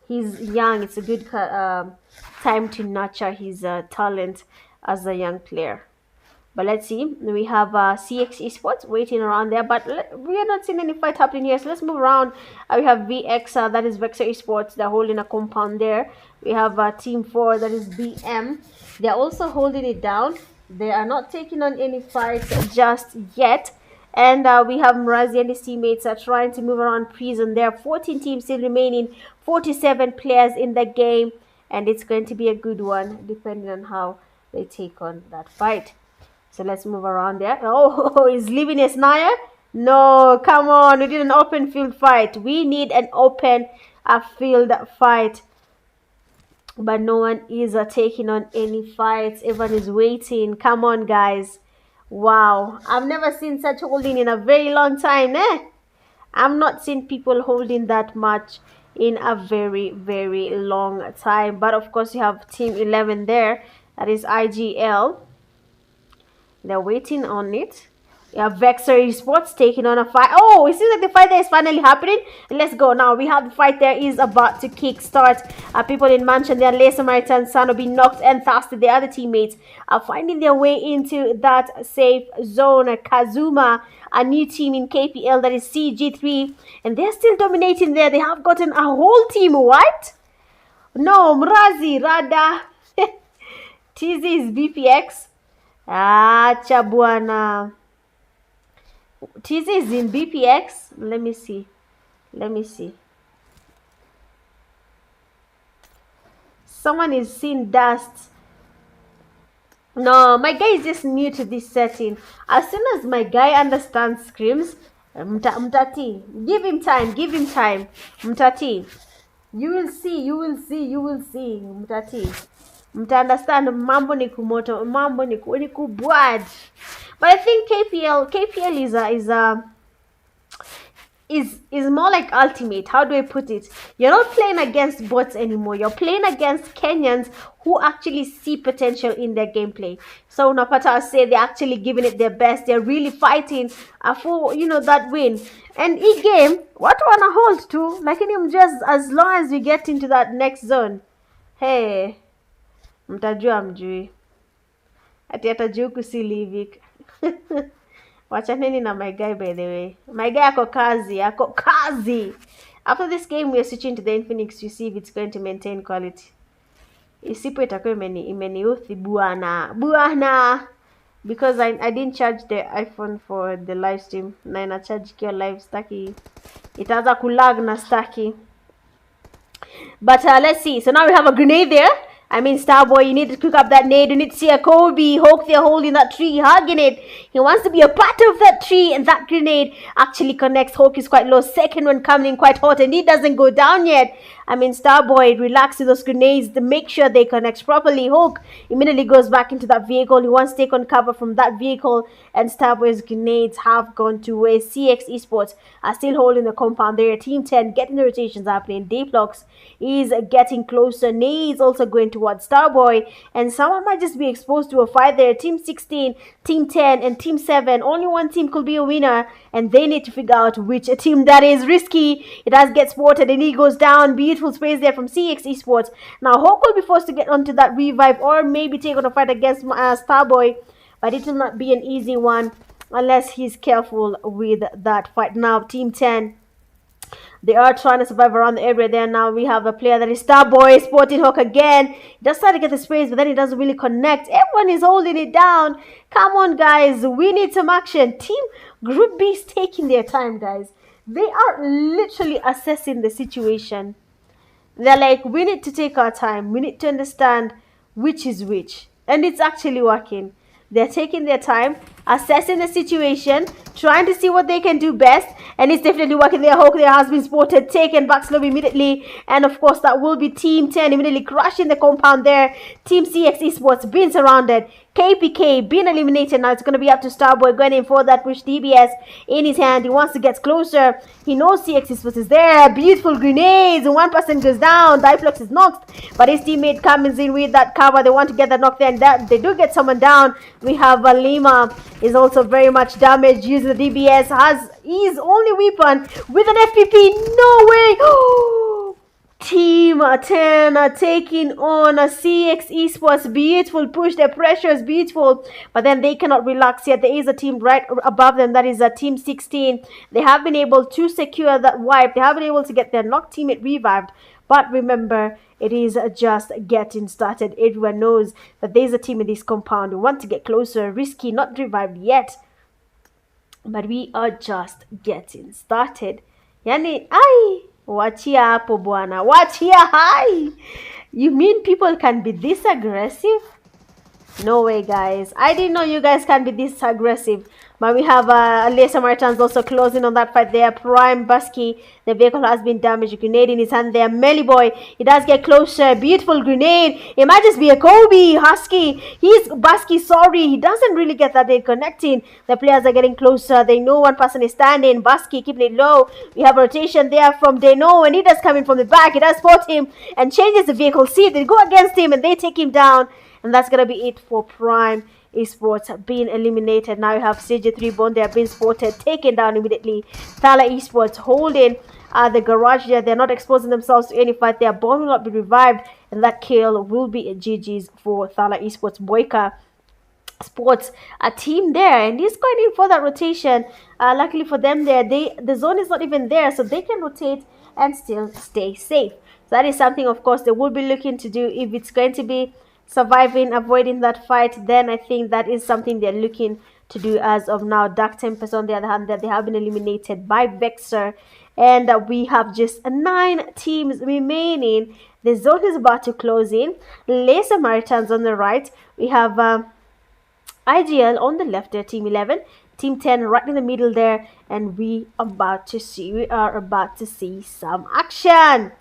he's young. It's a good time to nurture his talent as a young player. But let's see, we have CX Esports waiting around there, but we are not seeing any fight happening here. So let's move around. We have VX, that is VEXOR Esports. They're holding a compound there. We have Team 4, that is BM. They're also holding it down. They are not taking on any fights just yet. And we have Mrazi and his teammates are trying to move around prison. There are 14 teams still remaining, 47 players in the game, and it's going to be a good one depending on how they take on that fight. So let's move around there. Oh, is leaving a Snaya? No, come on. We did an open field fight. We need an open field fight. But no one is taking on any fights. Everyone is waiting. Come on, guys. Wow. I've never seen such holding in a very long time. I've not seen people holding that much in a very, very long time. But of course, you have Team 11 there. That is IGL. They're waiting on it. You have VEXOR Esports taking on a fight. Oh, it seems like the fight there is finally happening. Let's go now. We have the fight there is about to kick start. People in Mansion, their SAMARITANS son will be knocked and fasted. The other teammates are finding their way into that safe zone. Kazuma, a new team in KPL, that is CG3, and they're still dominating there. They have gotten a whole team. What? No, Mrazi, Rada, TZ is BPX. Chabwana. TZ is in BPX. Let me see. Someone is seeing dust. No, my guy is just new to this setting. As soon as my guy understands screams, Mtati, give him time. Mtati, you will see, Mtati. Mta understand mambo ni kumoto, mambo ni kubwad. But I think KPL is more like ultimate. How do I put it? You're not playing against bots anymore. You're playing against Kenyans who actually see potential in their gameplay. So Napata say they're actually giving it their best. They're really fighting for that win. And each game, what wanna hold to? Like in just as long as we get into that next zone. Hey, mtajua mjui. Ati atajua kusilivik. Wachaneni na my guy, by the way. My guy ako kazi. After this game, we are switching to the Infinix to see if it's going to maintain quality. Isipo itakuwa imeniuthi buana. Because I didn't charge the iPhone for the live stream. Na ina charge kia live staki. Itaanza kulag na staki. But let's see. So now we have a grenade there. I mean, Starboy, you need to cook up that nade. You need to see a Kobe. Hulk there holding that tree, hugging it. He wants to be a part of that tree, and that grenade actually connects. Hulk is quite low. Second one coming in quite hot, and he doesn't go down yet. I mean, Starboy, relax with those grenades to make sure they connect properly. Hulk immediately goes back into that vehicle. He wants to take on cover from that vehicle, and Starboy's grenades have gone to waste. CX Esports are still holding the compound there. Team 10 getting the rotations happening. Dayflux is getting closer. Nades also going towards Starboy, and someone might just be exposed to a fight there. Team 16, Team 10, and Team 7. Only one team could be a winner, and they need to figure out which team that is. Risky. It does get spotted, and he goes down. Beautiful space there from CX Esports. Now, Hawk will be forced to get onto that revive, or maybe take on a fight against Starboy, but it will not be an easy one unless he's careful with that fight. Now, Team 10, they are trying to survive around the area there. Now we have a player that is Starboy, spotting Hawk again. He does try to get the space, but then he doesn't really connect. Everyone is holding it down. Come on, guys. We need some action. Team Group B is taking their time, guys. They are literally assessing the situation. They're like, we need to take our time. We need to understand which is which. And it's actually working. They're taking their time, assessing the situation, trying to see what they can do best, and it's definitely working. Their Hawk there has been spotted, taken back slow immediately, and of course that will be Team 10 immediately crashing the compound there. Team CX Esports being surrounded. KPK being eliminated. Now it's going to be up to Starboy going in for that push. DBS in his hand. He wants to get closer. He knows CX Esports is there. Beautiful grenades. One person goes down. Diplex is knocked, but his teammate comes in with that cover. They want to get that knock there, and that they do get someone down. We have Lima is also very much damaged using the DBS. Has his only weapon with an FPP. No way. Team 10 are taking on a CX Esports. Beautiful push. Their pressure is beautiful, but then they cannot relax yet. There is a team right above them. That is a Team 16. They have been able to secure that wipe. They have been able to get their knocked teammate revived. But remember, it is just getting started. Everyone knows that there is a team in this compound. We want to get closer. Risky, not revived yet. But we are just getting started. Yani, ay! Wachia hapo bwana. Wachia hai. You mean people can be this aggressive? No way, guys. I didn't know you guys can be this aggressive. But we have SAMARITANS also closing on that fight there. Prime Busky. The vehicle has been damaged. Grenade in his hand there. Melly Boy. He does get closer. Beautiful grenade. It might just be a Kobe. Husky. He's Busky. Sorry. He doesn't really get that they're connecting. The players are getting closer. They know one person is standing. Busky keeping it low. We have a rotation there from Deno. And he does come in from the back. He does spot him and changes the vehicle. See, they go against him and they take him down. And that's going to be it for Prime Esports being eliminated. Now you have CJ3 Bond. They have been spotted, taken down immediately. THALA Esports holding the garage there. They're not exposing themselves to any fight. Their bomb will not be revived, and that kill will be a GG's for THALA Esports. Boyka Sports a team there, and he's going in for that rotation. Luckily for them there, the zone is not even there, so they can rotate and still stay safe. So that is something, of course, they will be looking to do. If it's going to be surviving, avoiding that fight, then I think that is something they're looking to do as of now. Dark Tempest, on the other hand, that they have been eliminated by VEXOR, and we have just 9 teams remaining. The zone is about to close in. SAMARITANS on the right. We have IGL on the left there, Team 11. Team 10 right in the middle there, and we are about to see some action.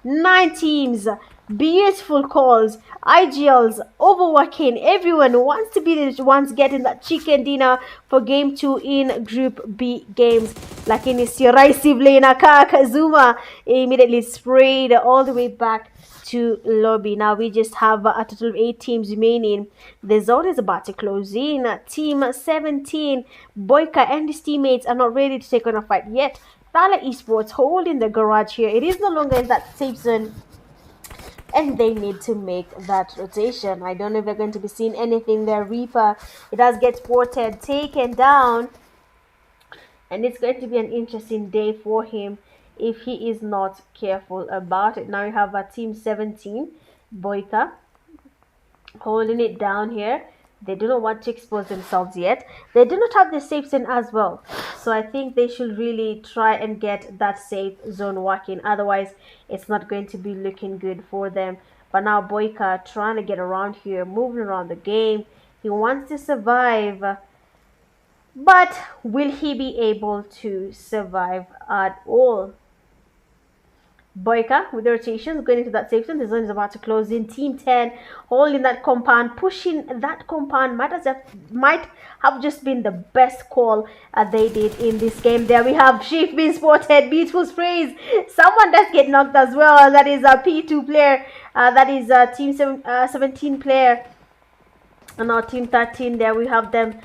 9 teams. Beautiful calls, IGLs, overworking. Everyone wants to be the ones getting that chicken dinner for game 2 in Group B games. Lakini sio rahisi vile inakaa. Kazuma immediately sprayed all the way back to lobby. Now we just have a total of 8 teams remaining. The zone is about to close in. Team 17, Boyka and his teammates are not ready to take on a fight yet. THALA Esports holding the garage here. It is no longer in that safe zone, and they need to make that rotation. I don't know if they're going to be seeing anything there. Reaper, it does get spotted, taken down, and it's going to be an interesting day for him if he is not careful about it. Now you have a team 17, Boyka, holding it down here. They do not want to expose themselves yet. They do not have the safe zone as well, so I think they should really try and get that safe zone working. Otherwise, it's not going to be looking good for them. But now Boyka trying to get around here, moving around the game. He wants to survive, but will he be able to survive at all? Boyka with the rotations going into that safe zone. The zone is about to close in. Team 10 holding that compound, pushing that compound might have just been the best call they did in this game. There we have Shift being spotted. Beautiful sprays. Someone does get knocked as well. That is a P2 player. That is a team 17 player. And now team 13, there we have them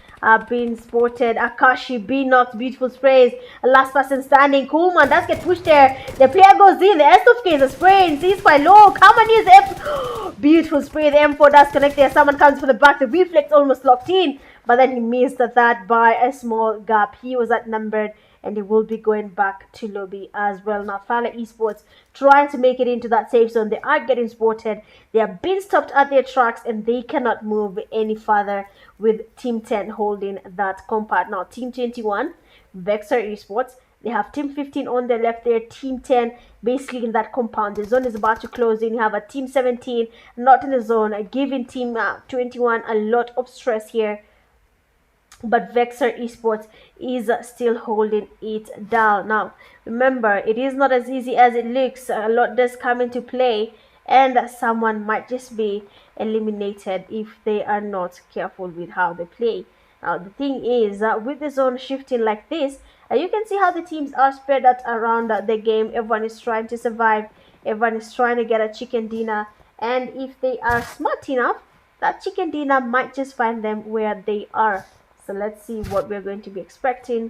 being spotted. Akashi being knocked. Beautiful sprays. Last person standing. Coolman does get pushed there. The player goes in. The S2K is a spray and sees quite low. Come on, use the F. Beautiful spray. The M4 does connect there. Someone comes from the back. The reflex almost locked in, but then he missed that by a small gap. He was outnumbered, and he will be going back to lobby as well. Now THALA Esports trying to make it into that safe zone. They are getting spotted. They have been stopped at their tracks, and they cannot move any further with Team 10 holding that compound. Now Team 21, VEXOR Esports, they have Team 15 on their left there. Team 10 basically in that compound. The zone is about to close in. You have a Team 17 not in the zone, giving Team 21 a lot of stress here. But VEXOR Esports is still holding it down. Now, remember, it is not as easy as it looks. A lot does come into play, and someone might just be eliminated if they are not careful with how they play. Now, the thing is, with the zone shifting like this, you can see how the teams are spread out around the game. Everyone is trying to survive. Everyone is trying to get a chicken dinner. And if they are smart enough, that chicken dinner might just find them where they are. So let's see what we're going to be expecting,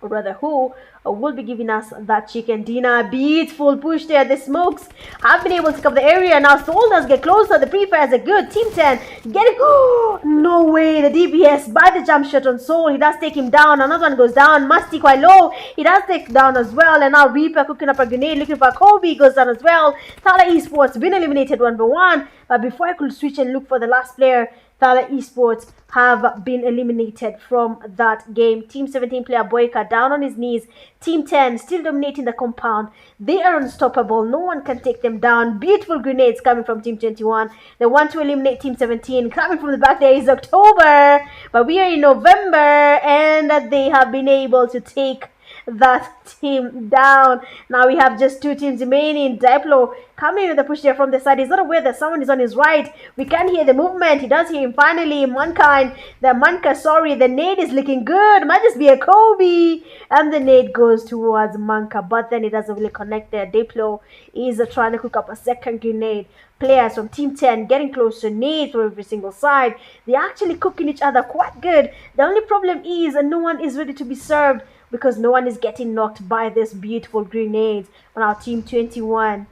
or rather who will be giving us that chicken dinner. Beautiful push there. The smokes have been able to cover the area. Now Soul does get closer. The pre-fires are good. Team 10 getting, oh, no way. The DPS by the jump shot on Soul. He does take him down. Another one goes down. Musty quite low. He does take down as well. And now Reaper cooking up a grenade, looking for Kobe, goes down as well. THALA Esports been eliminated 1-1. But before I could switch and look for the last player, THALA Esports have been eliminated from that game. Team 17 player Boyka down on his knees. Team 10 still dominating the compound. They are unstoppable. No one can take them down. Beautiful grenades coming from Team 21. They want to eliminate Team 17. Coming from the back there is October, but we are in November, and they have been able to take that team down. Now we have just 2 teams remaining. Diplo coming with the push there from the side. He's not aware that someone is on his right. We can hear the movement. He does hear him finally. Mankind, the nade is looking good. Might just be a Kobe. And the nade goes towards Manka, but then it doesn't really connect there. Diplo is trying to cook up a second grenade. Players from Team 10 getting close to nades from every single side. They're actually cooking each other quite good. The only problem is no one is ready to be served, because no one is getting knocked by this beautiful grenades. On our Team 21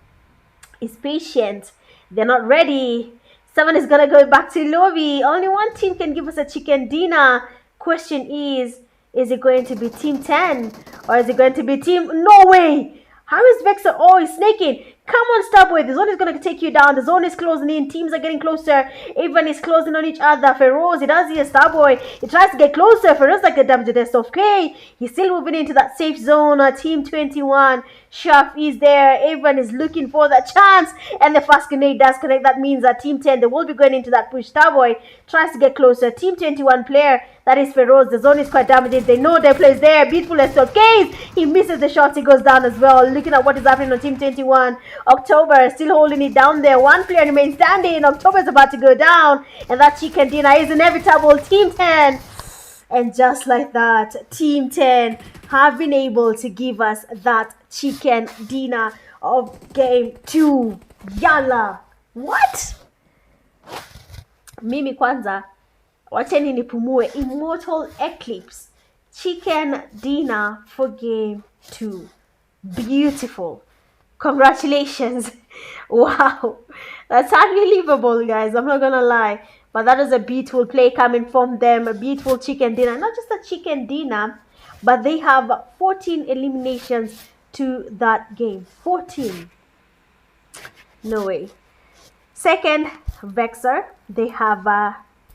is patient. They're not ready. Someone is gonna go back to lobby. Only one team can give us a chicken dinner. Question is it going to be Team 10 or is it going to be Team? No way. How is VEXOR? Oh, he's snaking. Come on, Starboy. The zone is going to take you down. The zone is closing in. Teams are getting closer. Everyone is closing on each other. Feroz, he does see a Starboy. He tries to get closer. Feroz like the damage test of K. He's still moving into that safe zone. Team 21. Shaf is there. Everyone is looking for that chance. And the fast grenade does connect. That means that Team 10, they will be going into that push. Starboy tries to get closer. Team 21 player, That is Feroz. The zone is quite damaging. They know their place there. Beautiful escape. He misses the shot. He goes down as well. Looking at what is happening on Team 21. October still holding it down there. One player remains standing. October is about to go down. And that chicken dinner is inevitable. Team 10. And just like that, Team 10 have been able to give us that chicken dinner of game 2. Yalla. What? Mimi kwanza. Wacheni nipumue. Immortal Eclipse. Chicken dinner for game 2. Beautiful. Congratulations. Wow. That's unbelievable, guys. I'm not gonna lie. But that is a beautiful play coming from them. A beautiful chicken dinner. Not just a chicken dinner, but they have 14 eliminations to that game. 14. No way. Second, VEXOR. They have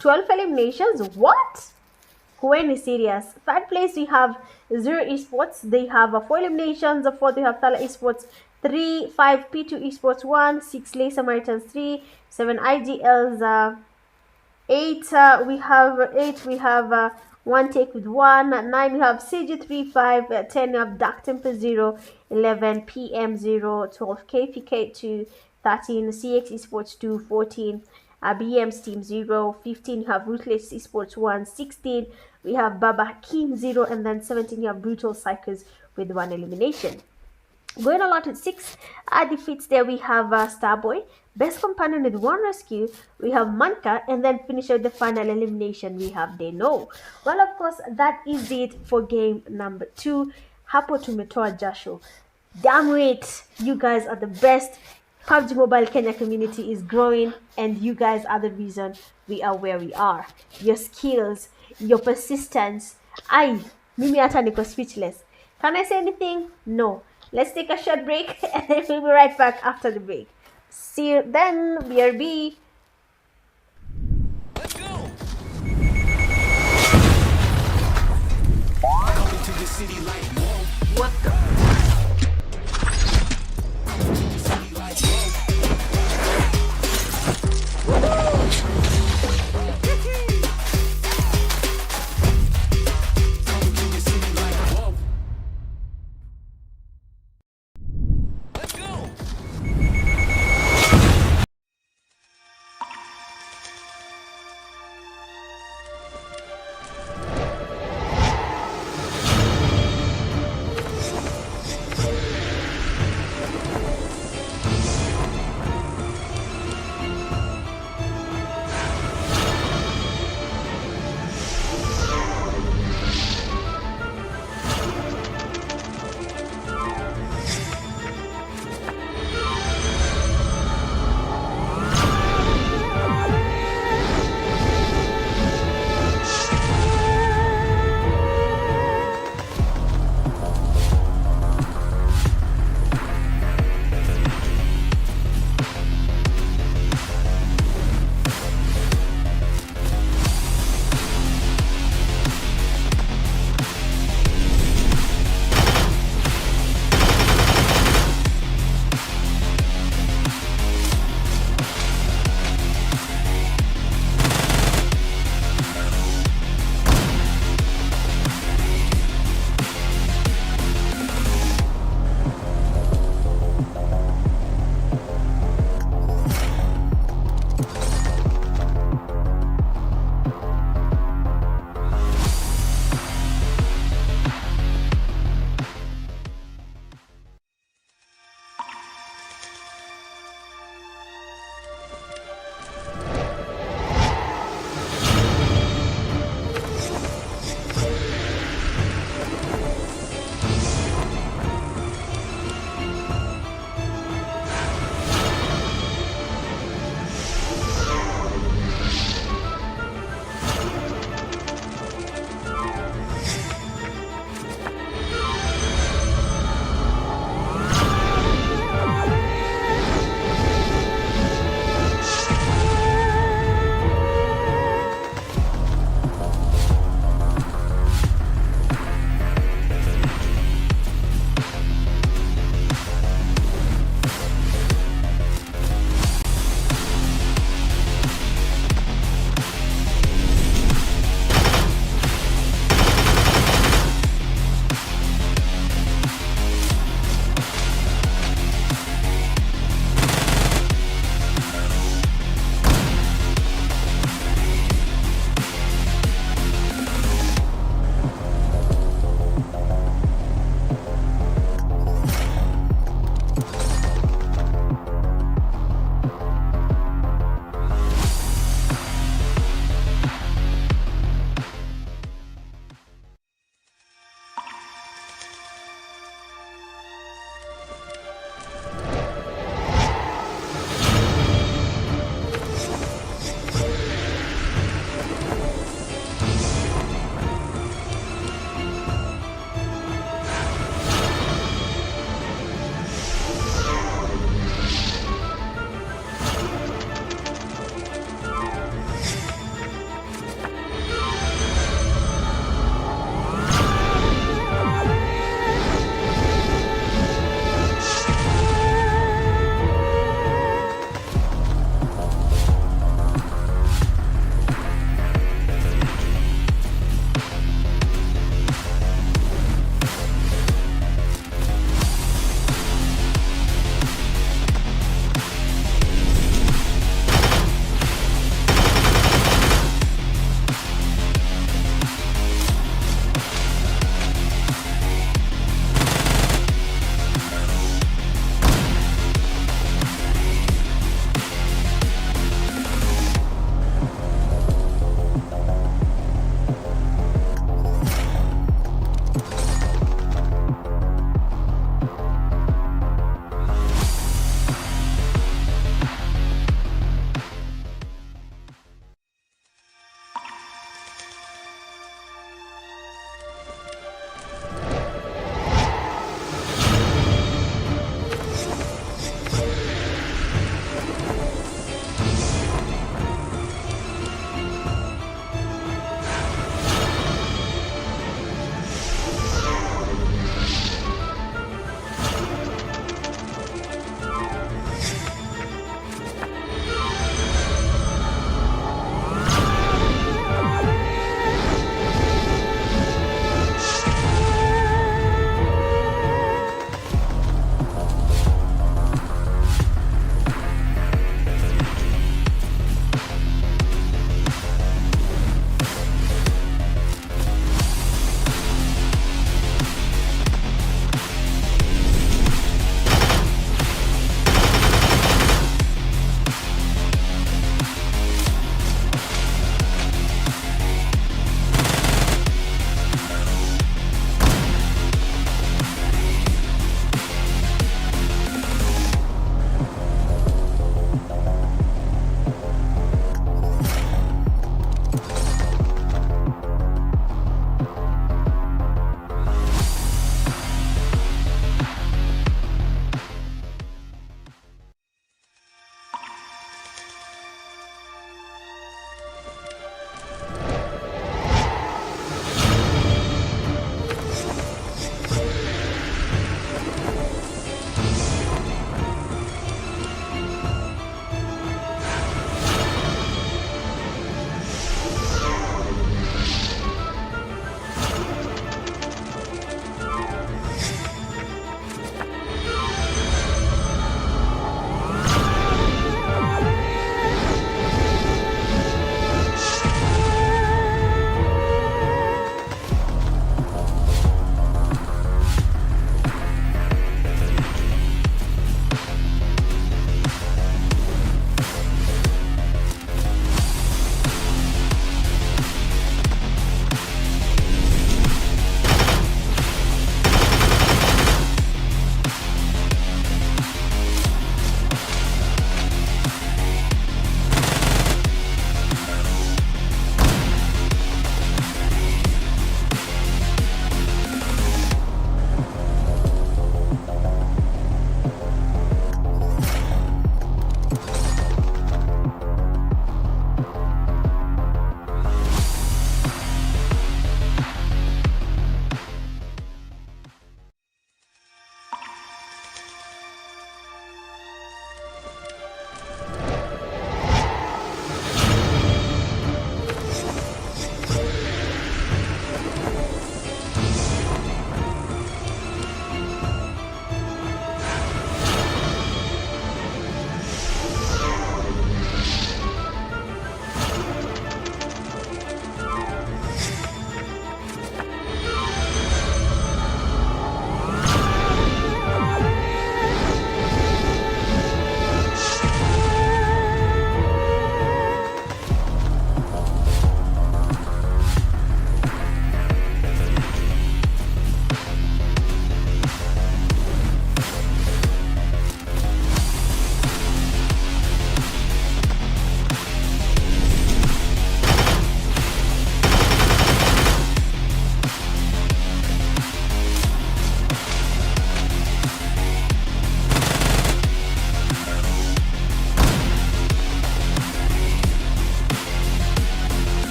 12 eliminations. What? When is serious? Third place, we have Zero Esports. They have 4 eliminations. Fourth, we have THALA Esports 3, 5 P2 Esports 1, 6 Samaritans 3, 7 IGLs 8. We have 1 take with 1. 9 we have CG3 5. 10 we have Dark Temper 0. 11 PM 0. 12 KPK 2. 13 CX Esports 2. 14 BM's Team 0. 15 you have Ruthless Esports 1. 16 we have Baba Kim 0, and then 17 you have Brutal Psychers with 1 elimination. Going along to 6 defeats, there we have Starboy, Best Companion with 1 rescue, we have Manka, and then finish out the final elimination, we have Deno. Well, of course, that is it for game number 2. Hapo tumetoa jasho. Damn it, you guys are the best. PUBG Mobile Kenya community is growing, and you guys are the reason we are where we are. Your skills, your persistence. Mimi hata niko speechless. Can I say anything? No. Let's take a short break, and then we'll be right back after the break. See you then, BRB. Let's go. What the?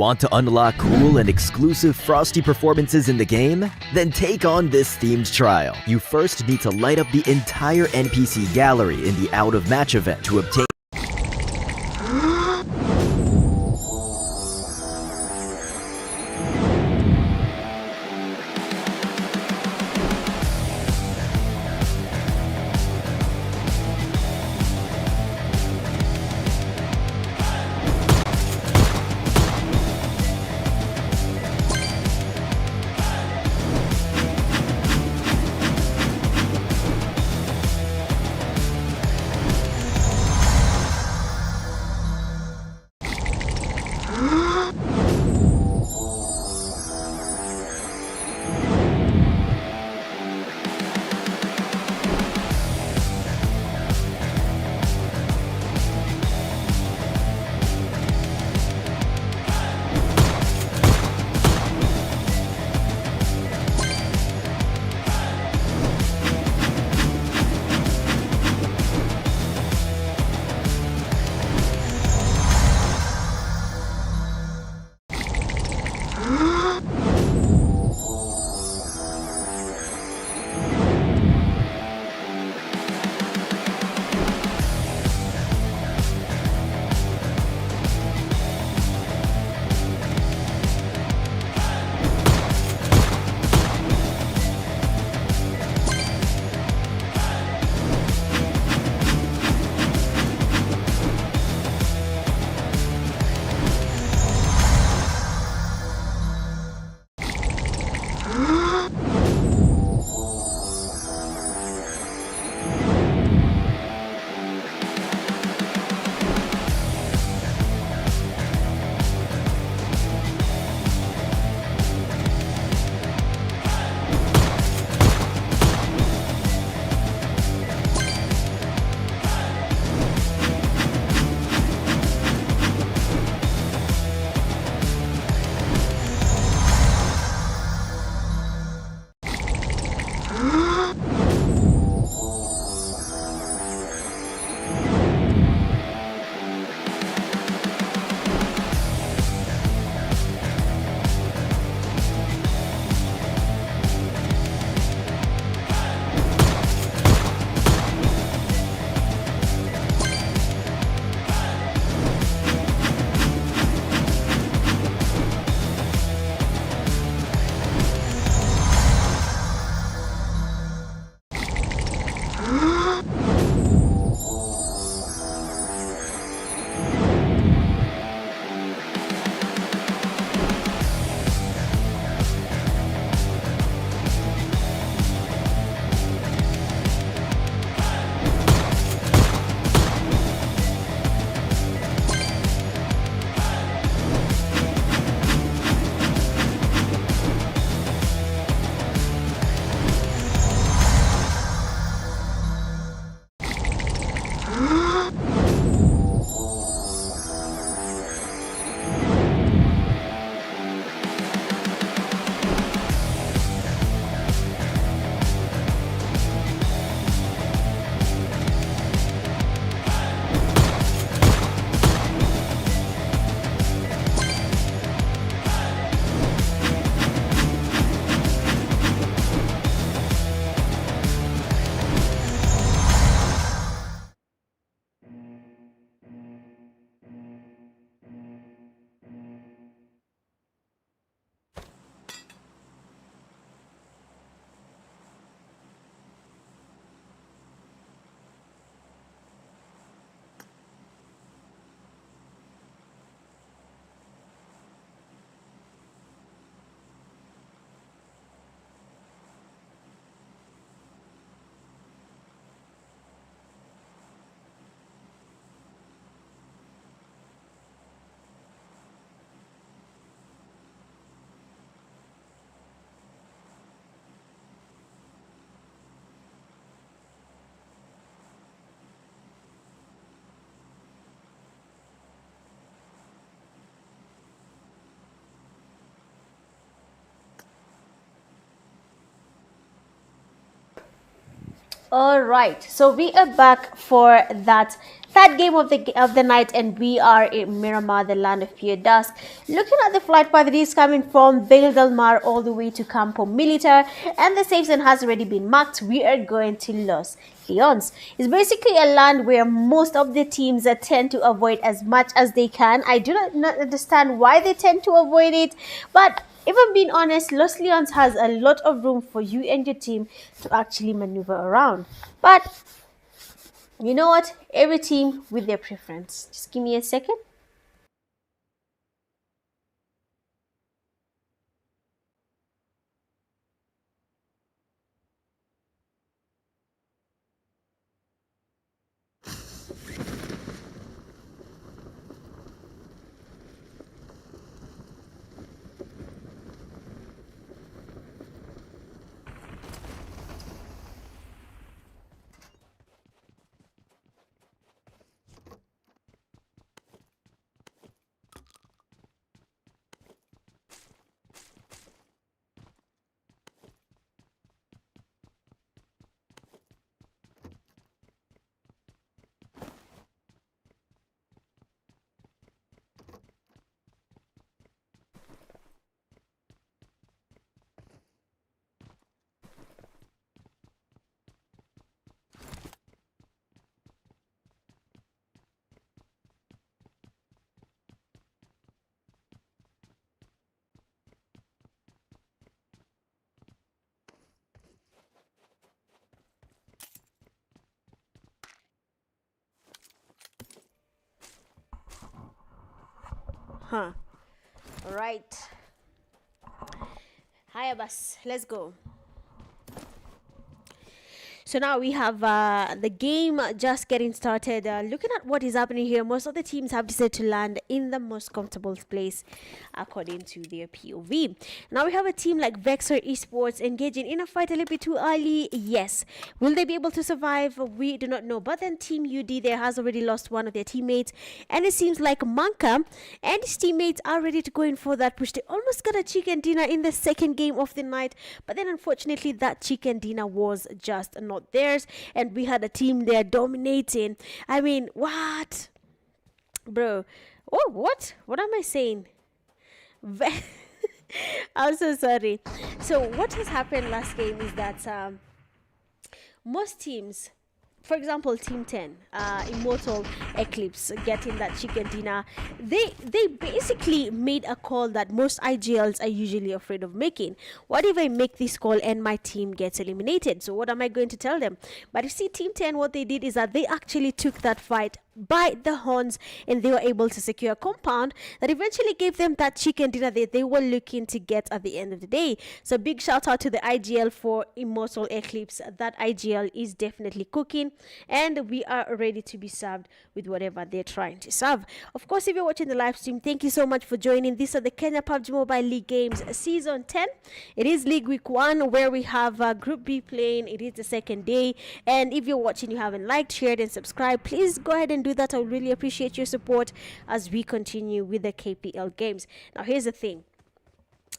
Want to unlock cool and exclusive Frosty performances in the game? Then take on this themed trial. You first need to light up the entire NPC gallery in the Out of Match event to obtain All right, so we are back for that third game of the night, and we are in Miramar, the land of pure dusk. Looking at the flight path, it is coming from Vale del Mar all the way to Campo Militar, and the safe zone has already been marked. We are going to Los Leones. It's basically a land where most of the teams tend to avoid as much as they can. I do not understand why they tend to avoid it, but if I'm being honest, Los Leones has a lot of room for you and your team to actually maneuver around. But you know what? Every team with their preference. Just give me a second. All right. Hi, Abbas. Let's go. So now we have the game just getting started. Looking at what is happening here, most of the teams have decided to land in the most comfortable place according to their POV. Now we have a team like VEXOR Esports engaging in a fight a little bit too early. Yes. Will they be able to survive? We do not know. But then Team UD there has already lost one of their teammates. And it seems like Manka and his teammates are ready to go in for that push. They almost got a chicken dinner in the second game of the night. But then unfortunately that chicken dinner was just not theirs, and we had a team there dominating. I mean, what, bro? Oh, what am I saying? I'm so sorry. So what has happened last game is that most teams, for example, Team 10, Immortal, Eclipse, getting that chicken dinner, they basically made a call that most IGLs are usually afraid of making. What if I make this call and my team gets eliminated? So what am I going to tell them? But you see, Team 10, what they did is that they actually took that fight by the horns, and they were able to secure a compound that eventually gave them that chicken dinner that they were looking to get at the end of the day. So big shout out to the IGL for Immortal Eclipse. That IGL is definitely cooking, and we are ready to be served with whatever they're trying to serve. Of course, if you're watching the live stream, thank you so much for joining. These are the Kenya Pubg Mobile League Games Season 10. It is League Week 1 where we have Group B playing. It is the second day, and if you're watching, you haven't liked, shared, and subscribed, please go ahead and do that. I would really appreciate your support as we continue with the KPL games. Now, here's the thing.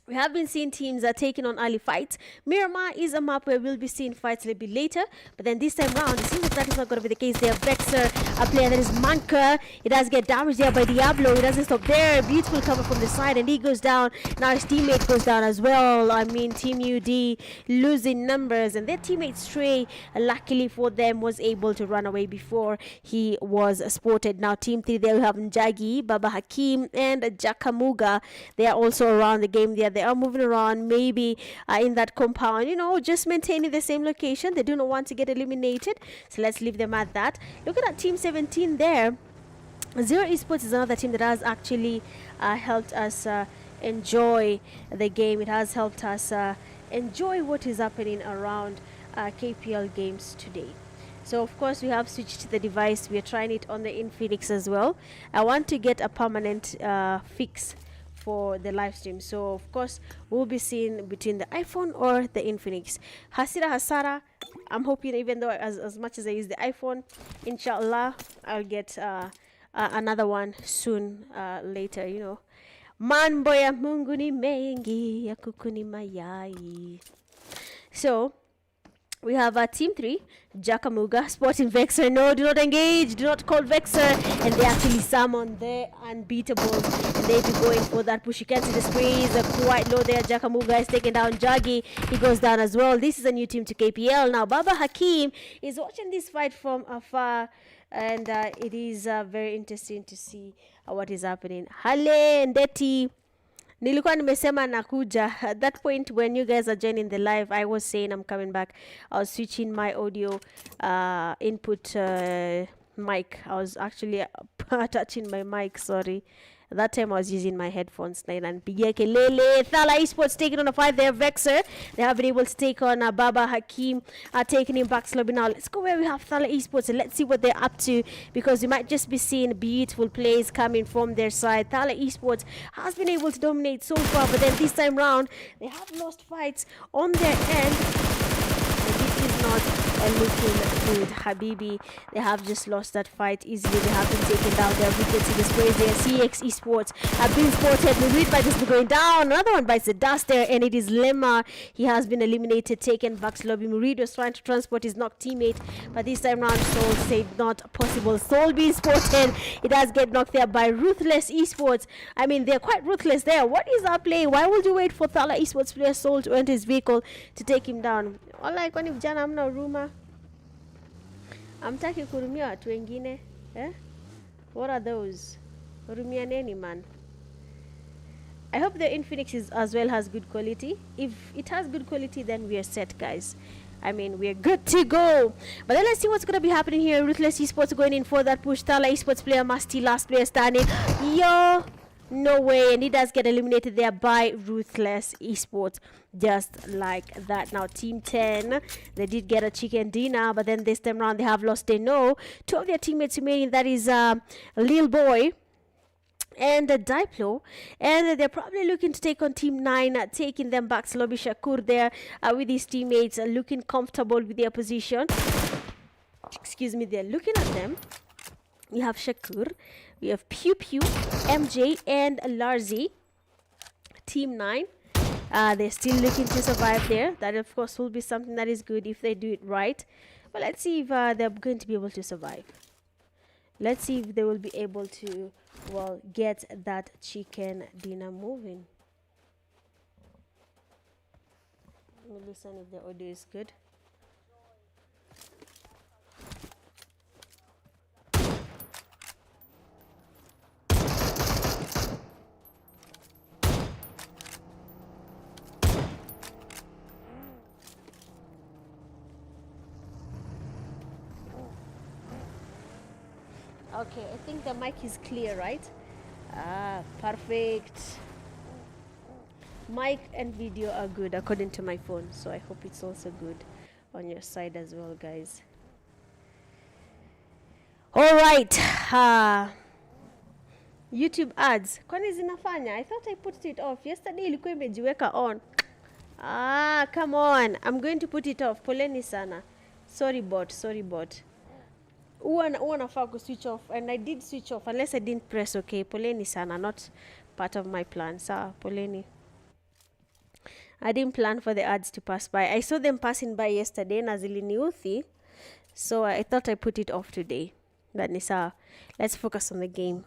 We have been seeing teams are taking on early fights. Miramar is a map where we'll be seeing fights a little bit later. But then this time round, it seems like that is not going to be the case there. VEXOR, a player that is Manka. It does get damaged there by Diablo. It doesn't stop there. Beautiful cover from the side, and he goes down. Now his teammate goes down as well. I mean, Team UD losing numbers. And their teammate Stray, luckily for them, was able to run away before he was spotted. Now Team 3, there we have Njagi, Baba Hakim, and Jakamuga. They are also around the game there. They are moving around, maybe in that compound, you know, just maintaining the same location. They do not want to get eliminated, so let's leave them at that. Looking at Team 17 there, Zero Esports is another team that has actually helped us enjoy the game. It has helped us enjoy what is happening around KPL games today. So of course we have switched the device. We are trying it on the Infinix as well. I want to get a permanent fix for the live stream, so of course we'll be seeing between the iPhone or the Infinix. Hasira Hasara, I'm hoping, even though as much as I use the iPhone, inshallah I'll get another one soon later, you know. Mambo ya Mungu ni mengi ya kuku ni mayai. So We have team 3, Jakamuga, Sporting VEXOR. No, do not engage, do not call VEXOR. And they actually summon the unbeatable. And they be going for that push. You can see the sprays are quite low there. Jakamuga is taking down Jaggi. He goes down as well. This is a new team to KPL. Now, Baba Hakim is watching this fight from afar. And it is very interesting to see what is happening. Hale Ndeti. Nilikuwa nimesema nakuja. At that point when you guys are joining the live, I was saying I'm coming back. I was switching my audio input mic. I was actually touching my mic, sorry. That time I was using my headphones. Nanpigia kelele. THALA Esports taking on a fight there. VEXOR. They have been able to take on Baba Hakim. Taking him back slowly now. Let's go where we have THALA Esports and let's see what they're up to, because we might just be seeing beautiful plays coming from their side. THALA Esports has been able to dominate so far, but then this time round they have lost fights on their end. This is not looking good, Habibi. They have just lost that fight easily. They have been taken down there. We can see the sprays there. CX Esports have been spotted. Murid might just be going down. Another one bites the dust there, and it is Lemma. He has been eliminated, taken back to lobby. Murid was trying to transport his knocked teammate, but this time round Soul said not possible. Soul being spotted. It does get knocked there by Ruthless Esports. I mean, they're quite ruthless there. What is our play? Why would you wait for THALA Esports player Soul to enter his vehicle to take him down? Like kwani vijana hamna huruma? Amtaki kurumia watu wengine? Eh? What are those? Hurumia neni man? I hope the Infinix is as well has good quality. If it has good quality, then we are set, guys. I mean, we're good to go. But then let's see what's going to be happening here. Ruthless Esports going in for that push. THALA Esports player Musty, last player standing. Yo! No way, and he does get eliminated there by Ruthless Esports, just like that. Now team 10, they did get a chicken dinner, but then this time around they have lost a no. Two of their teammates remaining, that is Lil Boy and Diplo, and they're probably looking to take on team 9, taking them back to Lobby Shakur there with his teammates, looking comfortable with their position. Excuse me, they're looking at them. We have Shakur, we have Pew Pew, MJ, and Larzi. Team 9, they're still looking to survive there. That, of course, will be something that is good if they do it right. But let's see if they're going to be able to survive. Let's see if they will be able to, well, get that chicken dinner moving. Let me listen if the audio is good. Okay, I think the mic is clear, right? Perfect. Mic and video are good according to my phone, so I hope it's also good on your side as well, guys. All right. YouTube ads. Kwani zinafanya? I thought I put it off. Yesterday ilikuwa imejiweka on. Come on. I'm going to put it off. Poleni sana. Sorry bot. Huwa nafaa ku switch off, and I did switch off unless I didn't press okay. Poleni sana, not part of my plan. Sawa, poleni. I didn't plan for the ads to pass by. I saw them passing by yesterday na ziliniuthi, so I thought I put it off today. But ni sawa. Let's focus on the game.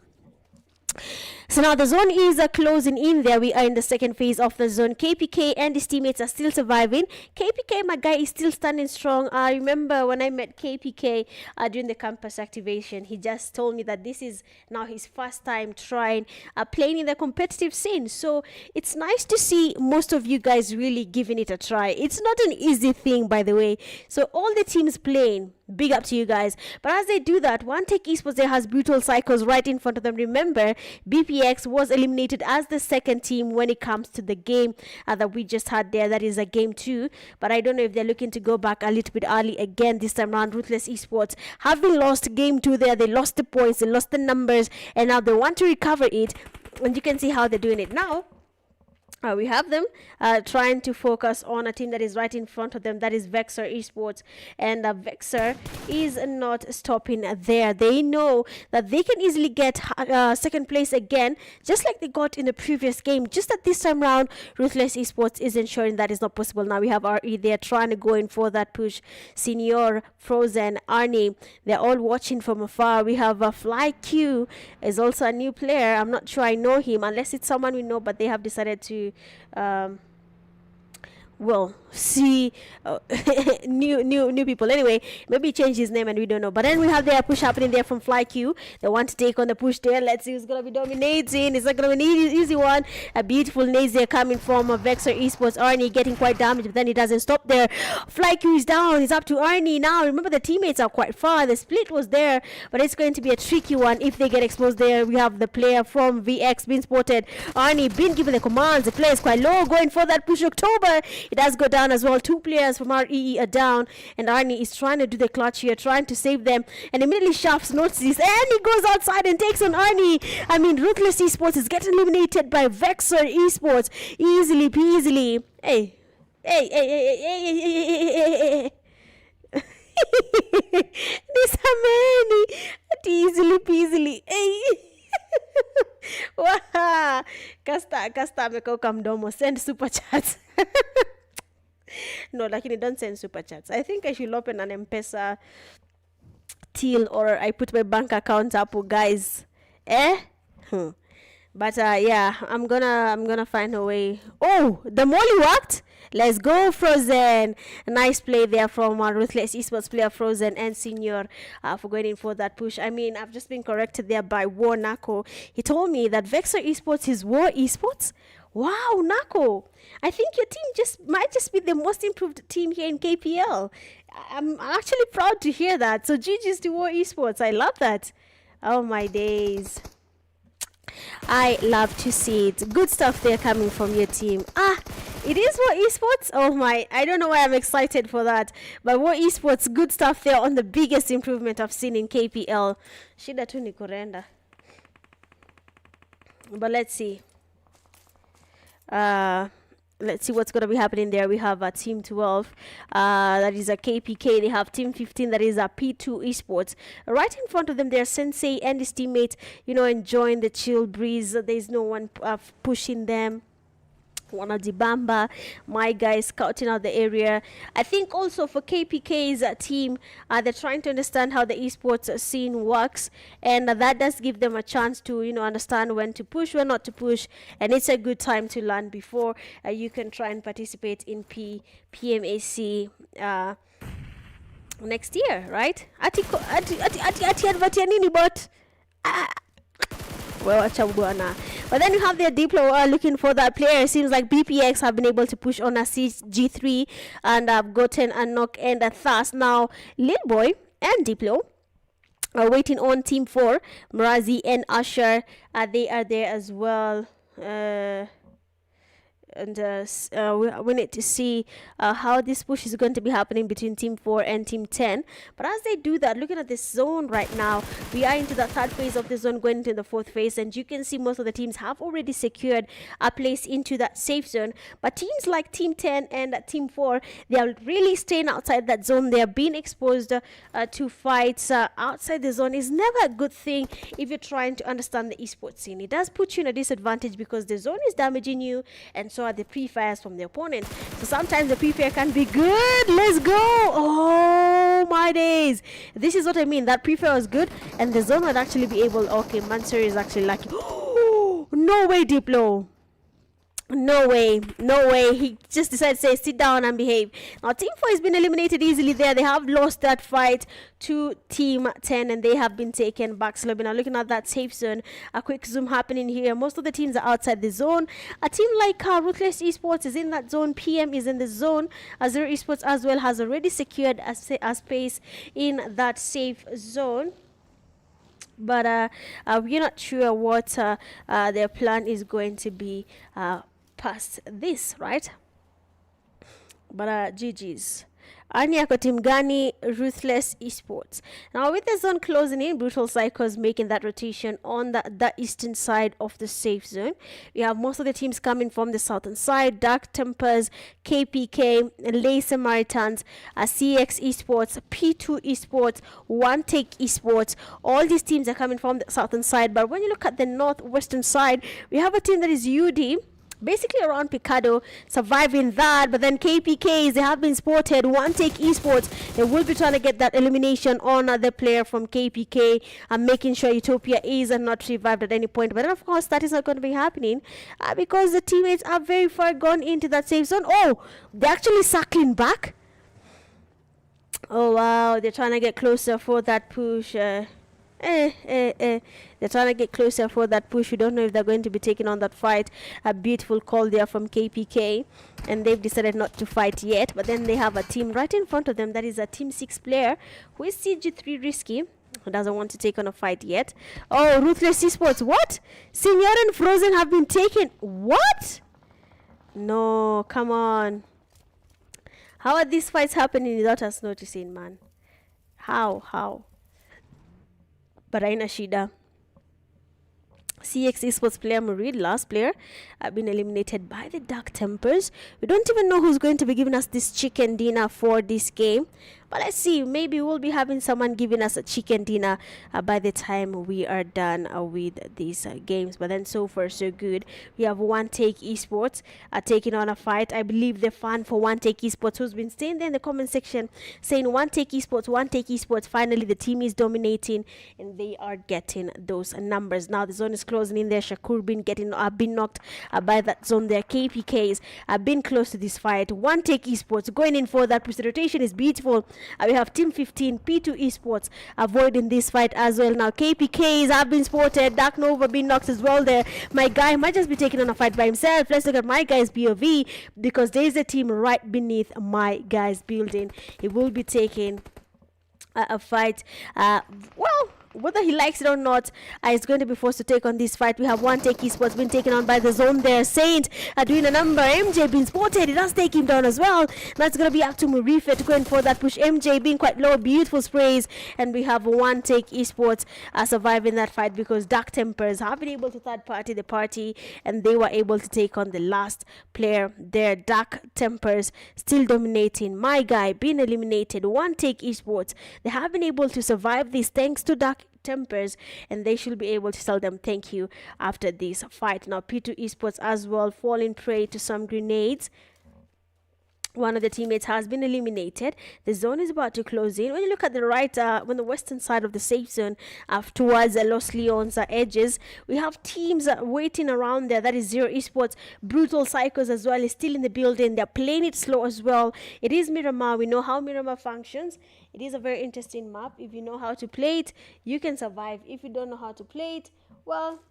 So now the zone is closing in there. We are in the second phase of the zone. KPK and his teammates are still surviving. KPK, my guy, is still standing strong. I remember when I met KPK during the campus activation, he just told me that this is now his first time trying playing in the competitive scene. So it's nice to see most of you guys really giving it a try. It's not an easy thing, by the way. So all the teams playing, big up to you guys. But as they do that, One Take Esports there has brutal cycles right in front of them. Remember, BPX was eliminated as the second team when it comes to the game that we just had there. That is a game 2. But I don't know if they're looking to go back a little bit early again this time around. Ruthless Esports having lost game 2 there. They lost the points, they lost the numbers, and now they want to recover it. And you can see how they're doing it now. We have them trying to focus on a team that is right in front of them, that is VEXOR Esports, and VEXOR is not stopping there. They know that they can easily get second place again, just like they got in the previous game, just that this time round Ruthless Esports is ensuring that is not possible. Now we have RE there trying to go in for that push. Senior, Frozen, Arnie, they're all watching from afar. We have Fly Q is also a new player. I'm not sure I know him, unless it's someone we know, but they have decided to well, see new people. Anyway, maybe he changed his name and we don't know. But then we have their push happening there from FlyQ. They want to take on the push there. Let's see who's gonna be dominating. It's not gonna be an easy one. A beautiful nades there coming from VEXOR Esports. Arnie getting quite damaged, but then he doesn't stop there. FlyQ is down. He's up to Arnie now. Remember, the teammates are quite far. The split was there, but it's going to be a tricky one if they get exposed there. We have the player from VX being spotted. Arnie being given the commands. The player is quite low, going for that push. October, it does go down as well. Two players from REE are down, and Arnie is trying to do the clutch here, trying to save them, and immediately Shafts notices and he goes outside and takes on Arnie. I mean, Ruthless Esports is getting eliminated by VEXOR Esports easily peasily. Hey, hey, hey, hey, hey, hey, hey, hey. This many easily peasily. Hey. Wah, kasta amekauka mdomo. Send super chats. No, lakini don't send super chats. I think I should open an M-Pesa till, or I put my bank account up, guys. But yeah, I'm gonna find a way. Oh, the molly worked. Let's go, Frozen. Nice play there from Ruthless Esports player Frozen and Senior for going in for that push. I mean, I've just been corrected there by War Nako. He told me that VEXOR Esports is War Esports. Wow, Nako, I think your team might be the most improved team here in KPL. I'm actually proud to hear that. So GG's to War Esports. I love that. Oh my days. I love to see it. Good stuff there coming from your team. It is War Esports. Oh my, I don't know why I'm excited for that. But War Esports, good stuff there on the biggest improvement I've seen in KPL. Shida tu ni kurenda. But let's see. Let's see what's going to be happening there. We have Team 12, that is a KPK. They have Team 15, that is a P2 Esports. Right in front of them, there's Sensei and his teammates, enjoying the chill breeze. There's no one pushing them. Wanadibamba, my guys scouting out the area. I think also for KPK's team, they're trying to understand how the esports scene works, and that does give them a chance to understand when to push, when not to push, and it's a good time to learn before you can try and participate in PMAC next year, right? Ati nini bot. Well, but then you have their Diplo looking for that player. It seems like BPX have been able to push on a CG3 and have gotten a knock and a thus. Now, Lil Boy and Diplo are waiting on Team 4. Mrazi and Usher, they are there as well. And we need to see how this push is going to be happening between Team 4 and Team 10. But as they do that, looking at this zone right now, we are into the third phase of the zone, going into the fourth phase, and you can see most of the teams have already secured a place into that safe zone. But teams like Team 10 and Team 4, they are really staying outside that zone. They are being exposed to fights outside the zone. Is never a good thing if you're trying to understand the esports scene. It does put you in a disadvantage because the zone is damaging you, and so are the pre-fires from the opponent. So sometimes the pre-fire can be good. Let's go. Oh my days, this is what I mean. That pre-fire was good and the zone would actually be able. Okay, Mansur is actually lucky. No way, Diplo. No way, no way. He just decided to say sit down and behave. Now Team 4 has been eliminated easily there. They have lost that fight to Team 10 and they have been taken back slowly. Now looking at that safe zone, a quick zoom happening here. Most of the teams are outside the zone. A team like Ruthless Esports is in that zone. PM is in the zone. Azure Esports as well has already secured a space in that safe zone. But we're not sure what their plan is going to be past this, right? But GG's. Anya kwa team gani? Ruthless Esports. Now with the zone closing in, Brutal Psychos making that rotation on the eastern side of the safe zone. We have most of the teams coming from the southern side. Dark Tempers, KPK, Lay Samaritans, CX Esports, P2 Esports, One Take Esports. All these teams are coming from the southern side. But when you look at the northwestern side, we have a team that is UD, basically around Picado, surviving that. But then KPKs, they have been spotted. One Take Esports, they will be trying to get that elimination on the player from KPK and making sure Utopia is not revived at any point. But then of course that is not going to be happening because the teammates are very far gone into that safe zone. Oh, they're actually circling back. Oh wow, they're trying to get closer for that push. They're trying to get closer for that push. We don't know if they're going to be taking on that fight. A beautiful call there from KPK, and they've decided not to fight yet. But then they have a team right in front of them. That is a team 6 player who is CG3 Risky, who doesn't want to take on a fight yet. Oh, Ruthless Esports. What? Senior and Frozen have been taken. What? No, come on. How are these fights happening without us noticing, man? How? But aina shida. CX Esports player Murid, last player, have been eliminated by the Dark Tempers. We don't even know who's going to be giving us this chicken dinner for this game. But let's see, maybe we'll be having someone giving us a chicken dinner by the time we are done with these games. But then so far so good. We have One Take Esports taking on a fight. I believe the fan for One Take Esports who's been staying there in the comment section saying One Take Esports, One Take Esports. Finally the team is dominating and they are getting those numbers. Now the zone is closing in there. Shakur been knocked by that zone there. KPKs have been close to this fight. One Take Esports going in for that push. The rotation is beautiful. We have Team 15, P2 Esports avoiding this fight as well. Now KPKs have been spotted. Dark Nova been knocked as well there. My guy might just be taking on a fight by himself. Let's look at my guy's POV because there is a team right beneath my guy's building. He will be taking a fight. Well, whether he likes it or not, is going to be forced to take on this fight. We have One Take Esports been taken on by the zone there. Saint doing a number. MJ being spotted. It does take him down as well. Now it's going to be up to Murife to go in for that push. MJ being quite low. Beautiful sprays. And we have One Take Esports surviving that fight because Dark Tempers have been able to third party the party and they were able to take on the last player there. Dark Tempers still dominating. My guy being eliminated. One Take Esports. They have been able to survive this thanks to Dark Tempers and they should be able to tell them thank you after this fight. Now P2 Esports as well falling prey to some grenades. One of the teammates has been eliminated. The zone is about to close in. When you look at the right, on the western side of the safe zone, towards Los Leons edges, we have teams waiting around there. That is Zero Esports, Brutal Psychos as well is still in the building. They're playing it slow as well. It is Miramar. We know how Miramar functions. It is a very interesting map. If you know how to play it, you can survive. If you don't know how to play it, well,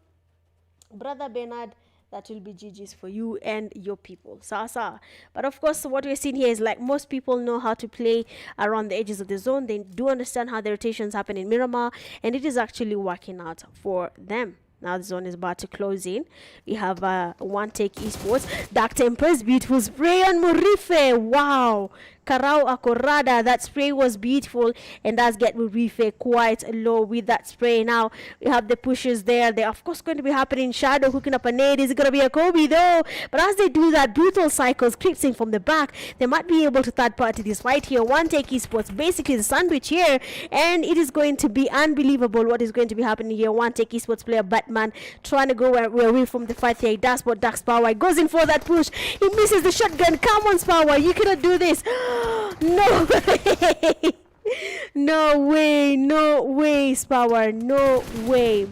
Brother Bernard, that will be GG's for you and your people. Sasa. But of course, what we're seeing here is like most people know how to play around the edges of the zone. They do understand how the rotations happen in Miramar, and it is actually working out for them. Now the zone is about to close in. We have One Take Esports. Dark Tempers, beautiful spray on Murife. Wow. Karau Akorada, that spray was beautiful and does get Murife quite low with that spray. Now we have the pushes there. They're of course going to be happening. Shadow hooking up a nade. Is it going to be a Kobe though? But as they do that, Brutal Cycles creeps in from the back. They might be able to third party this fight here. One Take Esports, basically the sandwich here, and it is going to be unbelievable what is going to be happening here. One Take Esports player Batman trying to go away from the fight here. He does what Dark Power goes in for that push. He misses the shotgun. Come on, Power, you cannot do this. No way. No way, Power. No way.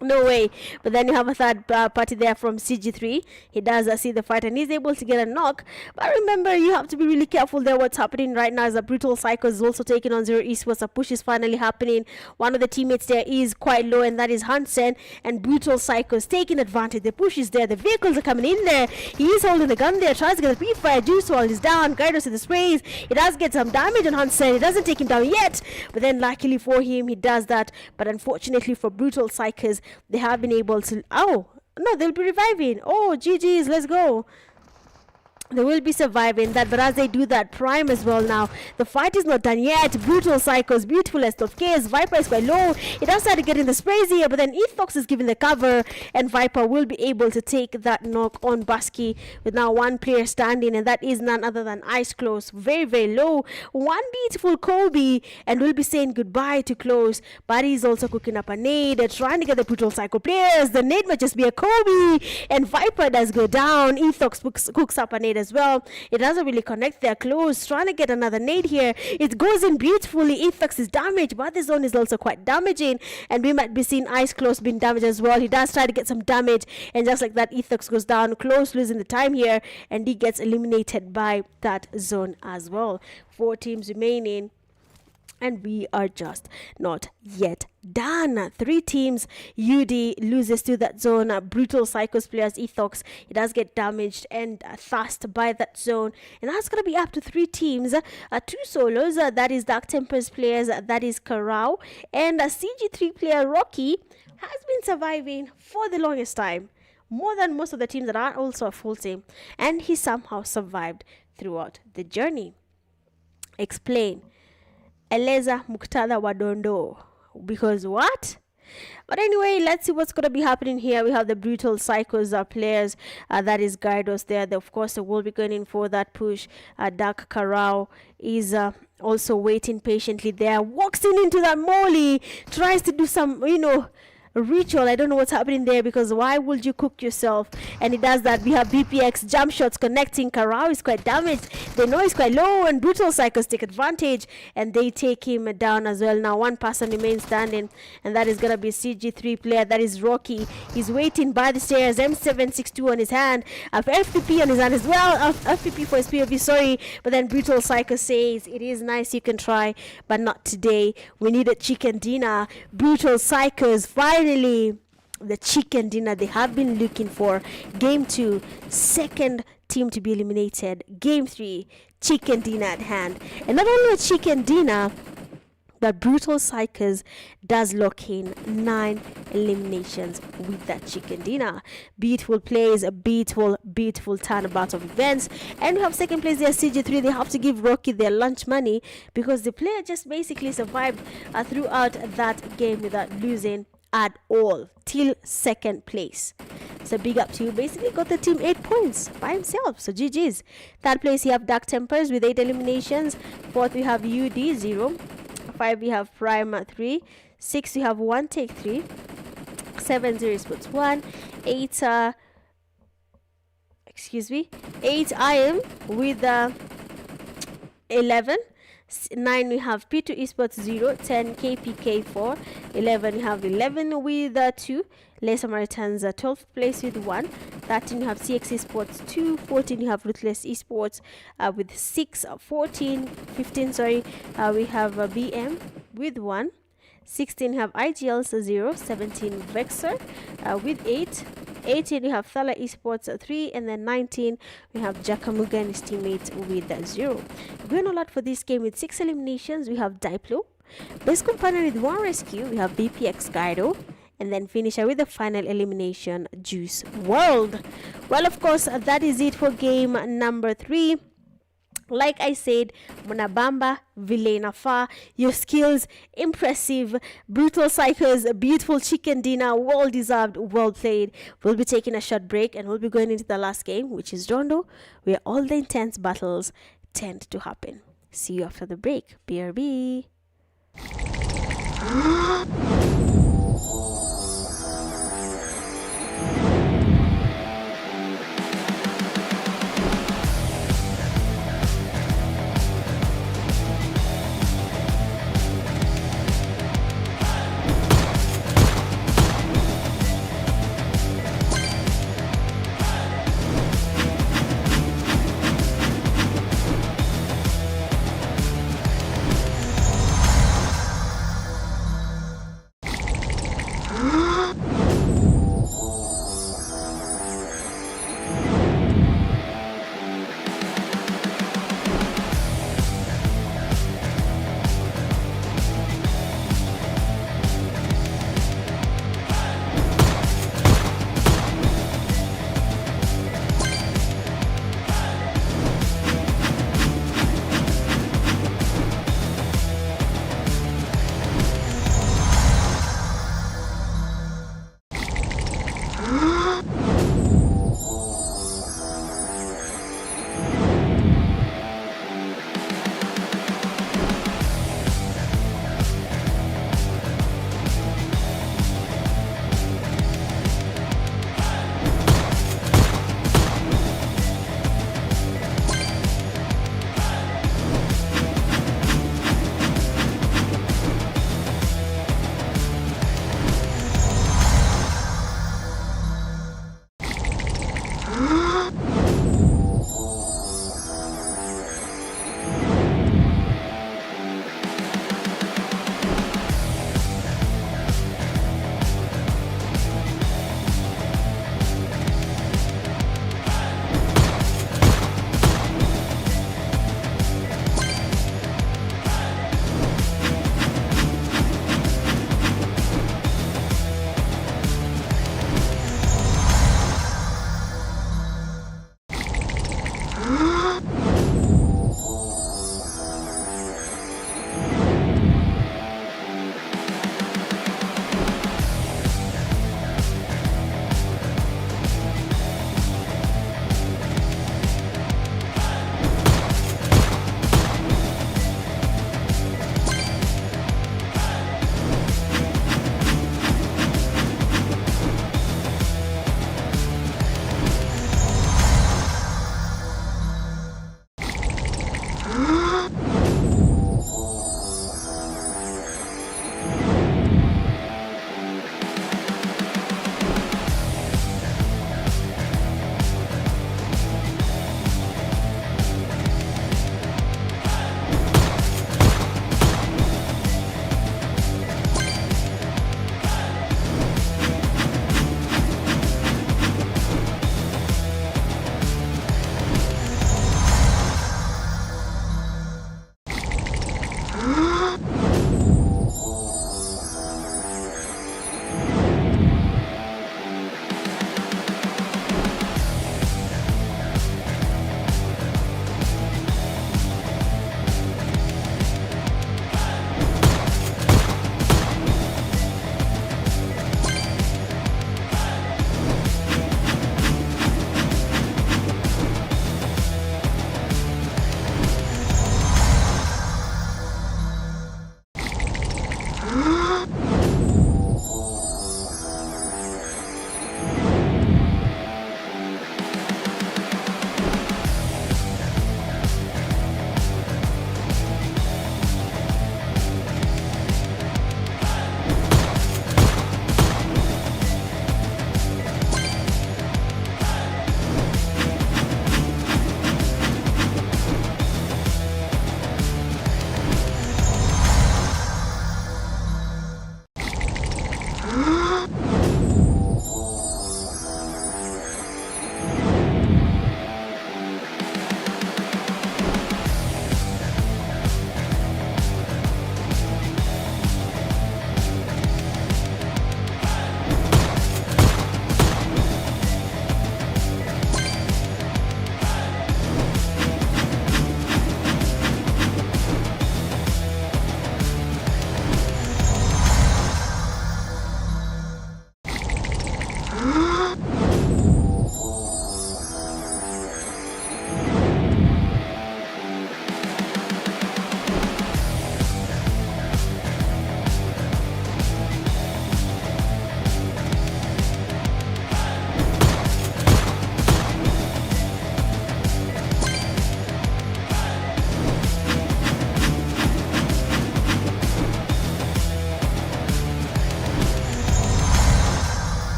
No way. But then you have a third party there from CG3. He does see the fight and he's able to get a knock. But remember, you have to be really careful there. What's happening right now is a Brutal Psycho is also taking on Zero Esports. A push is finally happening. One of the teammates there is quite low, and that is Hansen. And Brutal Psycho is taking advantage. The push is there. The vehicles are coming in there. He is holding the gun there. Tries to get a pre-fire. Juice Wall is down. Gyros to the sprays. He does get some damage on Hansen. It doesn't take him down yet. But then luckily for him, he does that. But unfortunately for Brutal Psychos, they have been able to... Oh, no, they'll be reviving. Oh, GG's, let's go. They will be surviving that, but as they do that, Prime as well now. The fight is not done yet. Brutal Psychos, beautiful STK. Viper is quite low. It does start to get in the sprays here, but then Ethox is giving the cover, and Viper will be able to take that knock on Basky with now one player standing, and that is none other than Ice Close. Very, very low. One beautiful Kobe, and we'll be saying goodbye to Close. Buddy is also cooking up a nade. They're trying to get the Brutal Psycho players. The nade might just be a Kobe, and Viper does go down. Ethox cooks up a nade as well. It doesn't really connect. They're close, trying to get another nade here. It goes in beautifully. Ethox is damaged, but the zone is also quite damaging, and we might be seeing Ice Close being damaged as well. He does try to get some damage, and just like that, Ethox goes down. Close losing the time here, and he gets eliminated by that zone as well. 4 teams remaining, and we are just not yet done. 3 teams. UD loses to that zone. Brutal Psychos players, Ethox, it does get damaged and thrust by that zone, and that's gonna be up to 3 teams. 2 solos, that is Dark Tempers players, that is Karao, and CG3 player Rocky has been surviving for the longest time, more than most of the teams that are also a full team, and he somehow survived throughout the journey. Explain. Eleza muktadha wa dondoo, because what? But anyway, let's see what's going to be happening here. We have the Brutal Psychos players, that is Gyarados there. Of course, they will be going in for that push. Dark Karao is also waiting patiently there. Walks in into that Molly, tries to do some, ritual. I don't know what's happening there, because why would you cook yourself? And he does that. We have BPX jump shots connecting. Karao is quite damaged. They know he's quite low, and Brutal Psychos take advantage, and they take him down as well. Now 1 person remains standing, and that is gonna be CG3 player, that is Rocky. He's waiting by the stairs. M762 on his hand, FPP on his hand as well, FPP for his POV, sorry. But then Brutal Psychos says, it is nice, you can try, but not today. We need a chicken dinner. Brutal Psychos finally the chicken dinner they have been looking for. Game 2, second team to be eliminated. Game 3, chicken dinner at hand. And not only a chicken dinner, but Brutal Psychos does lock in 9 eliminations with that chicken dinner. Beautiful plays, a beautiful turnabout of events. And we have second place there, CG3. They have to give Rocky their lunch money, because the player just basically survived throughout that game without losing at all till second place. So big up to you. Basically got the team 8 points by himself. So GG's. Third place you have Dark Tempers with 8 eliminations. Fourth we have UD 0. 5 we have Prime 3. 6 we have One Take 3. 7 0 Sports 1. 8 8 I am with 11. 9 we have P2 Esports 0, 10 KPK 4, 11 we have 11 with 2, SAMARITANS 12th place with 1, 13 you have CX Esports 2, 14 you have Ruthless Esports with 6, 14, 15 sorry, we have BM with 1, 16 we have IGLs 0, 17 VEXOR with 8, 18 we have THALA Esports 3, and then 19 we have Jakamuga and his teammates with 0. Going all out for this game with 6 eliminations. We have Diplo, best companion with 1 rescue. We have BPX Guido, and then finisher with the final elimination, Juice World. Well, of course, that is it for game number 3. Like I said, Munabamba, Vilena Fa, your skills impressive. Brutal Psychos, a beautiful chicken dinner, well deserved, well played. We'll be taking a short break, and we'll be going into the last game, which is Rondo, where all the intense battles tend to happen. See you after the break. BRB.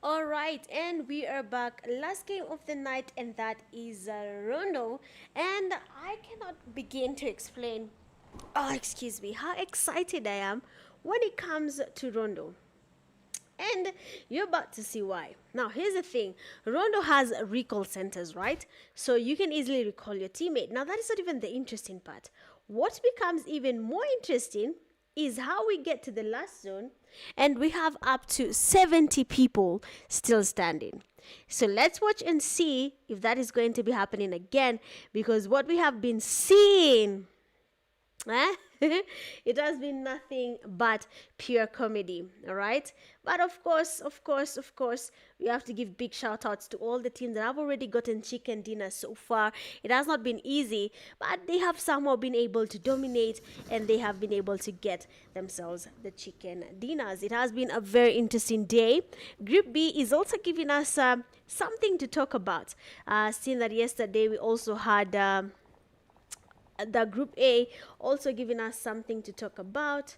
All right, and we are back. Last game of the night, and that is Rondo. And I cannot begin to explain, excuse me, how excited I am when it comes to Rondo. And you're about to see why. Now, here's the thing. Rondo has recall centers, right? So you can easily recall your teammate. Now, that is not even the interesting part. What becomes even more interesting is how we get to the last zone and we have up to 70 people still standing. So let's watch and see if that is going to be happening again, because what we have been seeing, it has been nothing but pure comedy. All right, but of course, we have to give big shout outs to all the teams that have already gotten chicken dinner so far. It has not been easy, but they have somehow been able to dominate and they have been able to get themselves the chicken dinners. It has been a very interesting day. Group B is also giving us something to talk about, seeing that yesterday we also had the group A also giving us something to talk about.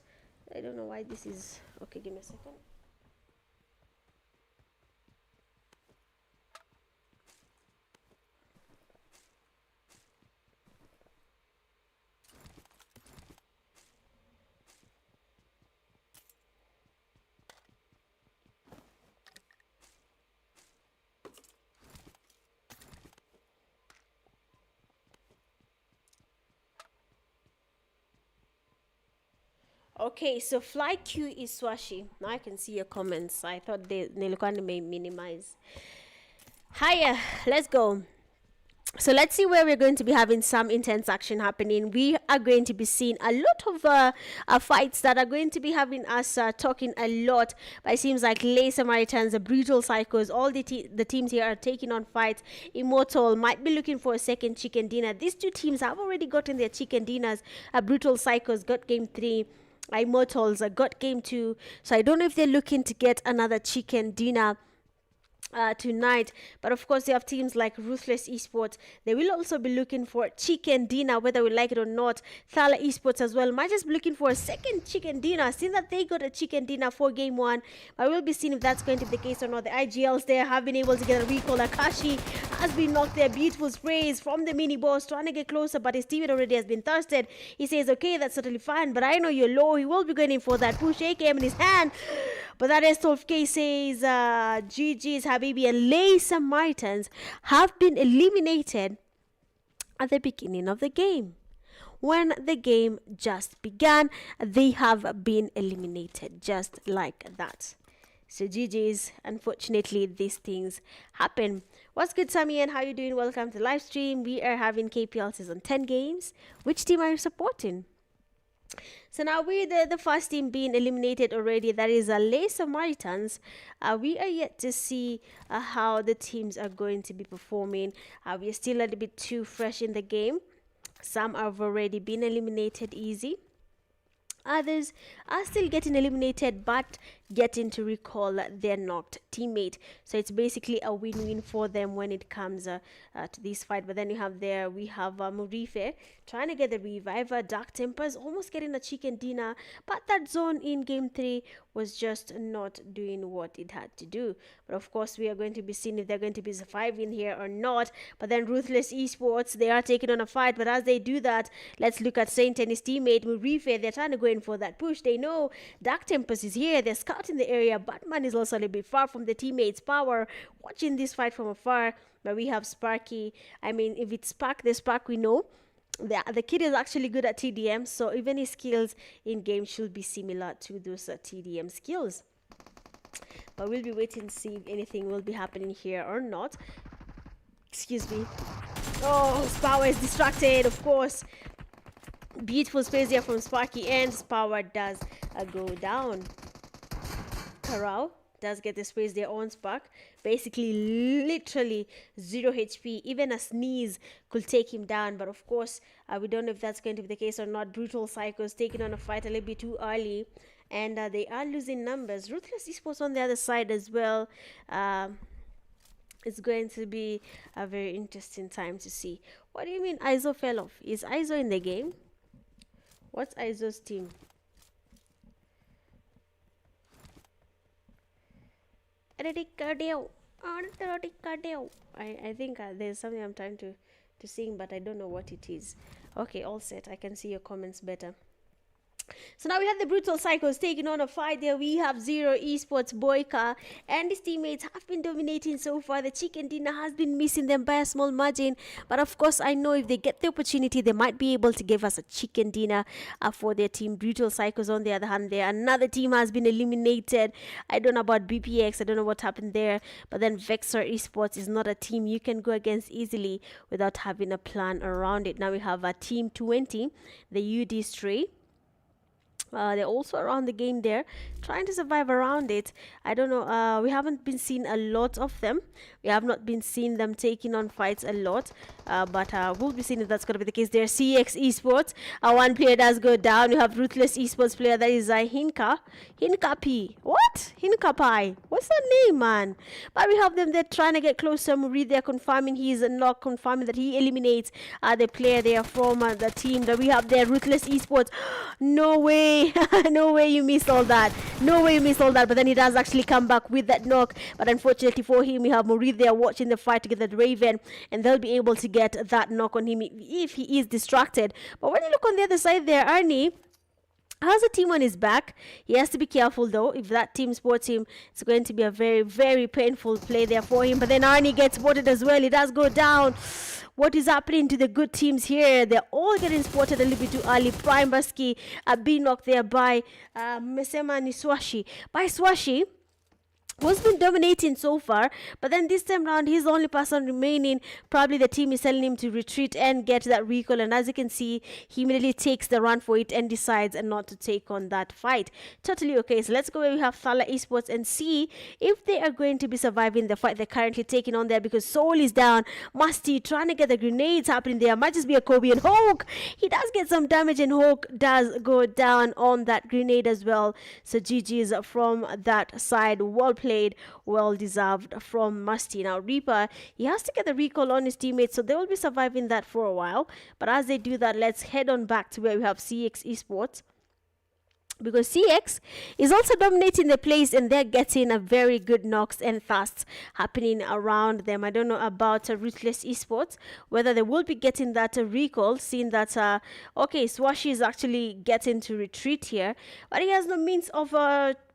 I don't know why this is okay. Give me a second. Okay, so fly Q is Swashi. Now I can see your comments. I thought they may minimize. Hiya, let's go. So let's see where we're going to be having some intense action happening. We are going to be seeing a lot of fights that are going to be having us talking a lot. But it seems like Samaritans, the Brutal Psychos, all the teams here are taking on fights. Immortal might be looking for a second chicken dinner. These two teams have already gotten their chicken dinners. Brutal Psychos got game 3. Immortals got game 2. So I don't know if they're looking to get another chicken dinner tonight. But of course, you have teams like Ruthless Esports. They will also be looking for chicken dinner, whether we like it or not. THALA Esports as well might just be looking for a second chicken dinner, seeing that they got a chicken dinner for game 1. But we'll be seeing if that's going to be the case or not. The IGLs there have been able to get a recall. Akashi has been knocked there. Beautiful sprays from the mini boss, trying to get closer, but his teammate already has been thirsted. He says, okay, that's certainly fine, but I know you're low. He will be going in for that push. AKM in his hand, but that S12K says GG's Habibi, and Samaritans have been eliminated at the beginning of the game. When the game just began, they have been eliminated just like that. So GG's, unfortunately, these things happen. What's good, Sammy, and how you doing? Welcome to the live stream. We are having KPL season 10 games. Which team are you supporting? So now with the first team being eliminated already, that is Samaritans. We are yet to see how the teams are going to be performing. We are still a little bit too fresh in the game. Some have already been eliminated easy. Others are still getting eliminated but getting to recall their knocked teammate. So it's basically a win-win for them when it comes to this fight. But then we have Murife trying to get the reviver. Dark Tempers almost getting a chicken dinner, but that zone in game 3 was just not doing what it had to do. But of course, we are going to be seeing if they're going to be surviving here or not. But then Ruthless Esports, they are taking on a fight. But as they do that, let's look at Saint and his teammate Murife. They're trying to go in for that push. They know Dark Tempest is here. They're scouting the area. Batman is also a little bit far from the teammates' power, watching this fight from afar. But we have Sparky. I mean, if it's Spark, the Spark we know. The kid is actually good at TDM, so even his skills in game should be similar to those TDM skills. But we'll be waiting to see if anything will be happening here or not. Excuse me. Oh, Power is distracted, of course. Beautiful space here from Sparky, and Power does go down. Karao does get the space there on Spark. Basically, literally 0 HP. Even a sneeze could take him down. But of course, we don't know if that's going to be the case or not. Brutal Psychos taking on a fight a little bit too early. And they are losing numbers. Ruthless Esports on the other side as well. It's going to be a very interesting time to see. What do you mean ISO fell off? Is ISO in the game? What's ISO's team? I think there's something I'm trying to sing, but I don't know what it is. Okay, all set. I can see your comments better. So now we have the Brutal Psychos taking on a fight there. We have Zero Esports Boyka and his teammates have been dominating so far. The Chicken Dinner has been missing them by a small margin. But of course, I know if they get the opportunity, they might be able to give us a Chicken Dinner for their team. Brutal Psychos, on the other hand, there. Another team has been eliminated. I don't know about BPX. I don't know what happened there. But then VEXOR Esports is not a team you can go against easily without having a plan around it. Now we have a Team 20, the UD Stray. They're also around the game there, trying to survive around it. I don't know. We haven't been seeing a lot of them. We have not been seeing them taking on fights a lot. But we'll be seeing if that's going to be the case there. CX Esports. One player does go down. We have Ruthless Esports player. That is Hinka. Hinka P. What? Hinka Pi. What's that name, man? But we have them there trying to get closer. Murid, they're confirming he's not confirming that he eliminates the player there from the team that we have there. Ruthless Esports. No way. No way you missed all that. No way you missed all that. But then he does actually come back with that knock. But unfortunately for him, we have Murid there watching the fight together with Raven, and they'll be able to get that knock on him if he is distracted. But when you look on the other side there, Arnie has a team on his back. He has to be careful though. If that team spots him, it's going to be a very, very painful play there for him. But then Arnie gets spotted as well. He does go down. What is happening to the good teams here? They're all getting spotted a little bit too early. Prime Basky being knocked there by Mesema Niswashi. By Swashi, who's been dominating so far, but then this time round he's the only person remaining. Probably the team is telling him to retreat and get that recoil, and as you can see, he immediately takes the run for it and decides not to take on that fight. Totally okay. So let's go where we have THALA Esports and see if they are going to be surviving the fight they're currently taking on there, because Soul is down. Musty trying to get the grenades happening there. Might just be a Kobe, and Hawk, he does get some damage, and Hawk does go down on that grenade as well. So GG's from that side. Well played. Well deserved from Musty. Now Reaper, he has to get the recall on his teammates, so they will be surviving that for a while. But as they do that, let's head on back to where we have CX Esports, because CX is also dominating the place, and they're getting a very good knocks and thrusts happening around them. I don't know about Ruthless Esports, whether they will be getting that recall, seeing that okay, Swashi is actually getting to retreat here, but he has no means of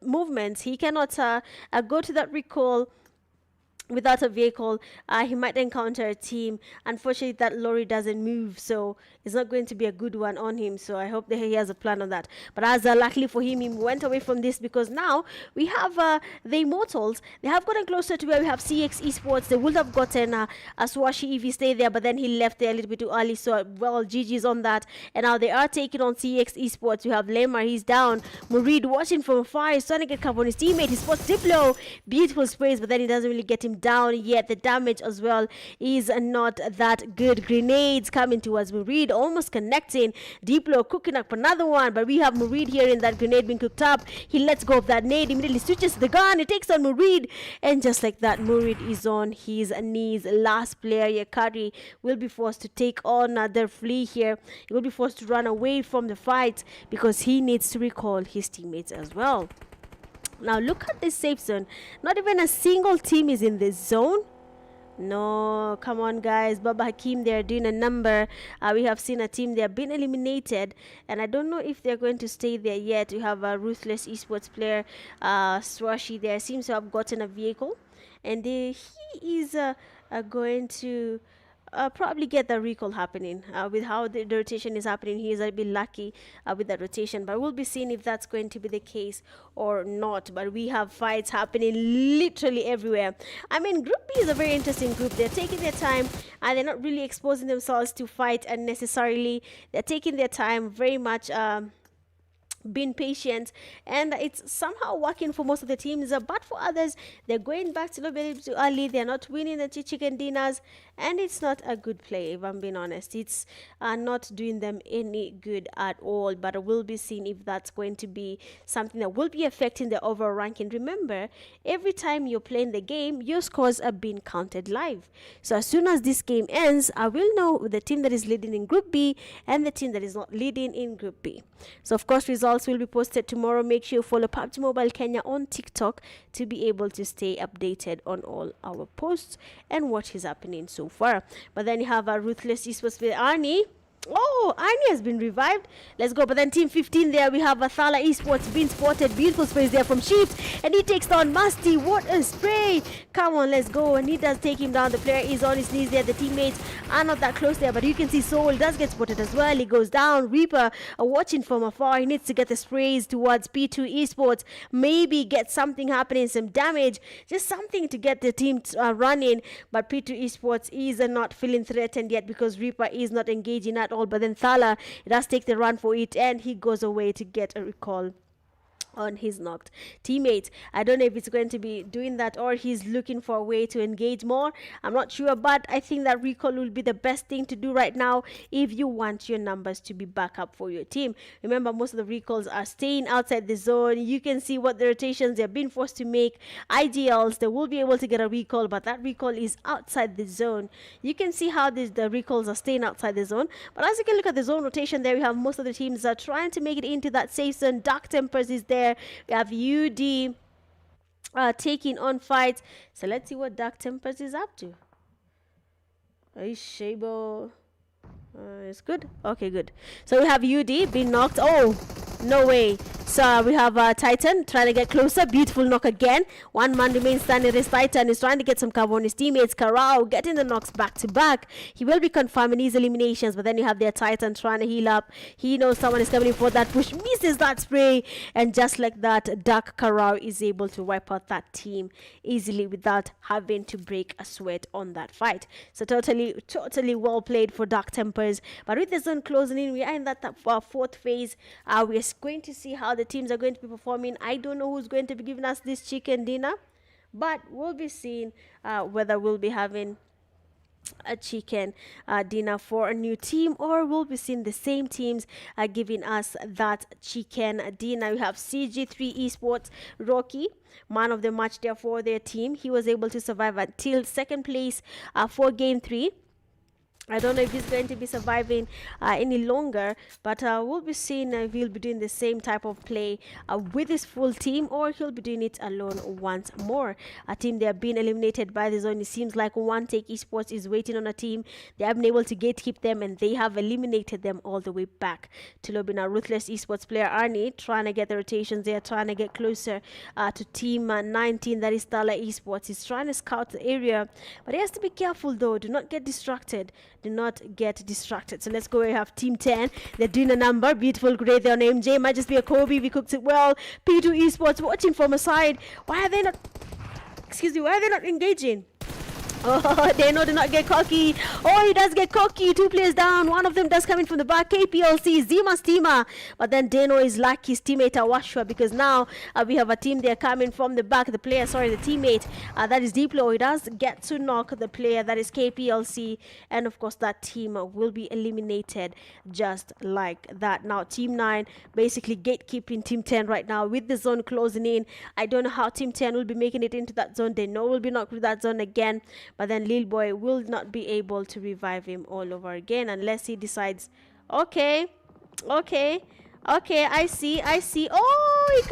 movement. He cannot go to that recall without a vehicle. He might encounter a team. Unfortunately, that lorry doesn't move, so it's not going to be a good one on him. So I hope that he has a plan on that. But as luckily for him, he went away from this, because now we have the Immortals. They have gotten closer to where we have CX Esports. They would have gotten a Swashi if he stayed there, but then he left there a little bit too early. So well, GG's on that. And now they are taking on CX Esports. We have Lemar, he's down. Murid watching from afar. He's trying to get cover on his teammate. He spots Diplo. Beautiful sprays, but then he doesn't really get him down yet. The damage as well is not that good. Grenades coming towards Murid, almost connecting. Diplo cooking up another one, but we have Murid here in that grenade being cooked up. He lets go of that nade, immediately switches to the gun. It takes on Murid, and just like that, Murid is on his knees. Last player, Yakari, will be forced to take on the flea here. He will be forced to run away from the fight because he needs to recall his teammates as well. Now look at this safe zone. Not even a single team is in this zone. No, come on guys. Baba Hakim, they're doing a number. We have seen a team, they have been eliminated, and I don't know if they're going to stay there yet. We have a Ruthless Esports player, Swashi there, seems to have gotten a vehicle, and he is going to probably get the recall happening. With how the rotation is happening, he is a bit lucky with the rotation, but we'll be seeing if that's going to be the case or not. But we have fights happening literally everywhere. I mean, Group B is a very interesting group. They're taking their time, and they're not really exposing themselves to fight unnecessarily. They're taking their time very much, being patient, and it's somehow working for most of the teams, but for others, they're going back to a little bit too early. They're not winning the chicken dinners, and it's not a good play, if I'm being honest. It's not doing them any good at all, but we'll be seeing if that's going to be something that will be affecting the overall ranking. Remember, every time you're playing the game, your scores are being counted live. So as soon as this game ends, I will know the team that is leading in Group B and the team that is not leading in Group B. So of course, results will be posted tomorrow. Make sure you follow PUBG Mobile Kenya on TikTok to be able to stay updated on all our posts and what is happening so far. But then you have a Ruthless Esports with Arnie. Oh, Arnie has been revived. Let's go. But then team 15 there, we have a THALA Esports being spotted. Beautiful sprays there from Shift. And he takes down Musty. What a spray. Come on, let's go. And he does take him down. The player is on his knees there. The teammates are not that close there. But you can see Soul does get spotted as well. He goes down. Reaper watching from afar. He needs to get the sprays towards P2 Esports. Maybe get something happening, some damage. Just something to get the team running. But P2 Esports is not feeling threatened yet because Reaper is not engaging at all. But then THALA does take the run for it, and he goes away to get a recall on his knocked teammate. I don't know if it's going to be doing that or he's looking for a way to engage more. I'm not sure, but I think that recall will be the best thing to do right now if you want your numbers to be back up for your team. Remember, most of the recalls are staying outside the zone. You can see what the rotations they're being forced to make. IGLs, they will be able to get a recall, but that recall is outside the zone. You can see how the recalls are staying outside the zone, but as you can look at the zone rotation there, we have most of the teams are trying to make it into that safe zone. Dark Tempers is there. We have UD taking on fights. So let's see what Dark Tempers is up to. Shabo. It's good. Okay, good. So we have UD being knocked. Oh, no way. So we have Titan trying to get closer. Beautiful knock again. One man remains standing. This Titan is trying to get some cover on his teammates. Karao getting the knocks back to back. He will be confirming these eliminations, but then you have their Titan trying to heal up. He knows someone is coming for that push. Misses that spray. And just like that, Dark Karao is able to wipe out that team easily without having to break a sweat on that fight. So totally well played for Dark Tempers. But with the zone closing in, we are in that fourth phase. We are going to see how the teams are going to be performing. I don't know who's going to be giving us this chicken dinner, but we'll be seeing whether we'll be having a chicken dinner for a new team, or we'll be seeing the same teams giving us that chicken dinner. We have CG3 Esports Rocky, man of the match there for their team. He was able to survive until second place for game 3. I don't know if he's going to be surviving any longer, but we'll be seeing if he'll be doing the same type of play with his full team, or he'll be doing it alone once more. A team they have been eliminated by the zone. It seems like One Take Esports is waiting on a team. They have been able to gatekeep them, and they have eliminated them all the way back to lobby. Now Ruthless Esports player Arnie trying to get the rotations. They are trying to get closer to team 19, that is THALA Esports. He's trying to scout the area, but he has to be careful though. Do not get distracted. Do not get distracted. So let's go. We have team 10. They're doing a number. Beautiful gray there on MJ. Might just be a Kobe. We cooked it well. P2 Esports watching from a side. Why are they not engaging? Oh, they know to not get cocky. Oh, he does get cocky. 2 players down. One of them does come in from the back. KPLC, Zima Steamer. But then Deno is like his teammate Awashua, because now we have a team there coming from the back. The teammate that is Diplo. He does get to knock the player that is KPLC. And of course, that team will be eliminated just like that. Now, Team 9 basically gatekeeping Team 10 right now with the zone closing in. I don't know how Team 10 will be making it into that zone. They know will be knocked through that zone again. But then Lil Boy will not be able to revive him all over again unless he decides, okay, I see. Oh,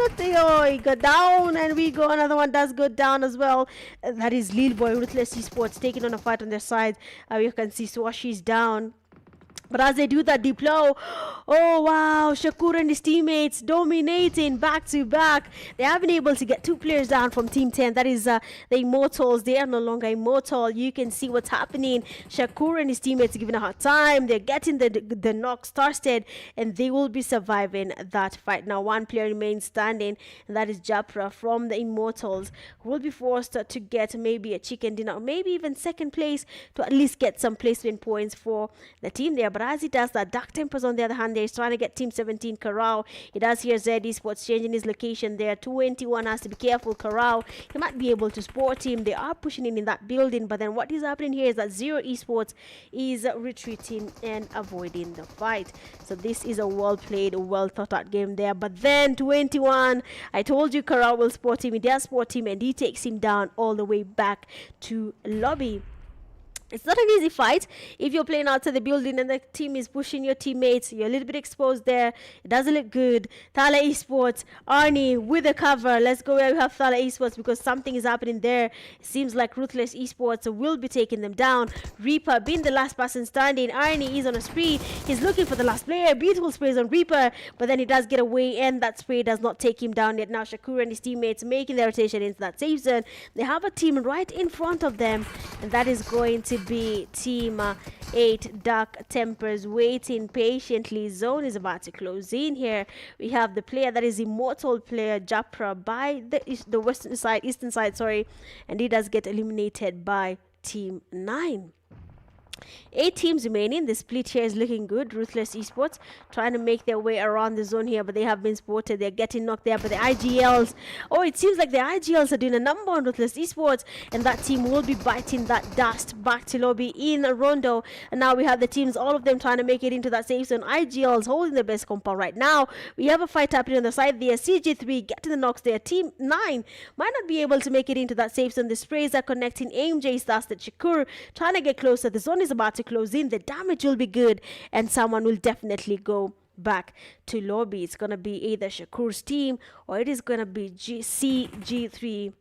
he got down, and we go. Another one does go down as well. That is Lil Boy, Ruthless Esports taking on a fight on their side. You can see Swashi's down. But as they do that deploy, oh wow, Shakur and his teammates dominating back to back. They have been able to get 2 players down from Team 10. That is the Immortals. They are no longer immortal. You can see what's happening. Shakur and his teammates giving a hard time. They're getting the knocks started, and they will be surviving that fight. Now 1 player remains standing, and that is Japra from the Immortals, who will be forced to get maybe a chicken dinner, or maybe even second place, to at least get some placement points for the team there. But as he does that, Dark Tempers on the other hand, they're trying to get Team 7 17 Karao. It does hear Z Esports changing his location there. 21 has to be careful. Karao, he might be able to spot him. They are pushing in that building, but then what is happening here is that Zero Esports is retreating and avoiding the fight. So this is a well played, well thought out game there. But then 21, I told you Karao will spot him. He does spot him and he takes him down all the way back to lobby. It's not an easy fight if you're playing outside the building and the team is pushing your teammates. You're a little bit exposed there. It doesn't look good. THALA Esports, Arnie with the cover. Let's go where we have THALA Esports because something is happening there. It seems like Ruthless Esports will be taking them down. Reaper being the last person standing. Arnie is on a spree. He's looking for the last player. Beautiful sprays on Reaper, but then he does get away and that spray does not take him down yet. Now Shakur and his teammates making their rotation into that safe zone. They have a team right in front of them, and that is going to be team 8 Dark Tempers waiting patiently. Zone is about to close in here. We have the player that is Immortal player Japra by the western side, eastern side, sorry, and he does get eliminated by team 9. 8 teams remaining. The split here is looking good. Ruthless Esports trying to make their way around the zone here, but they have been spotted. They're getting knocked there, but the IGLs, oh, it seems like the IGLs are doing a number on Ruthless Esports, and that team will be biting that dust back to lobby in a rondo. And now we have the teams, all of them trying to make it into that safe zone. IGLs holding the best compound right now. We have a fight happening on the side there. CG3 getting the knocks there. Team 9 might not be able to make it into that safe zone. The sprays are connecting. AMJ starts the Shakur trying to get closer. The zone is about to close in. The damage will be good and someone will definitely go back to lobby. It's gonna be either Shakur's team or it is gonna be CG3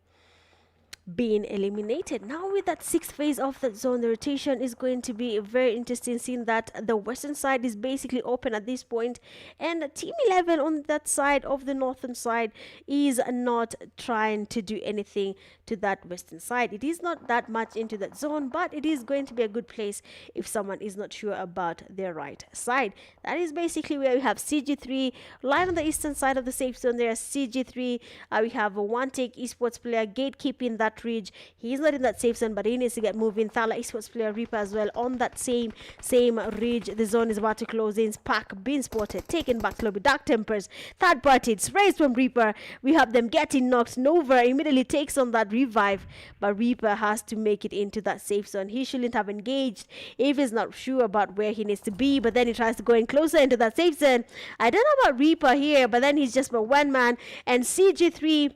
being eliminated. Now with that 6th phase of that zone, the rotation is going to be very interesting, seeing that the western side is basically open at this point, and team 11 on that side of the northern side is not trying to do anything to that western side. It is not that much into that zone, but it is going to be a good place if someone is not sure about their right side. That is basically where we have CG3 right on the eastern side of the safe zone. There CG3, we have a one take esports player gatekeeping that ridge. He's not in that safe zone, but he needs to get moving. THALA Esports player Reaper as well on that same ridge. The zone is about to close in. Spark being spotted, taken back to lobby. Dark Tempers, third party, it's raised from Reaper. We have them getting knocked. Nova immediately takes on that revive, but Reaper has to make it into that safe zone. He shouldn't have engaged if he's not sure about where he needs to be, but then he tries to go in closer into that safe zone. I don't know about Reaper here, but then he's just for one man, and CG3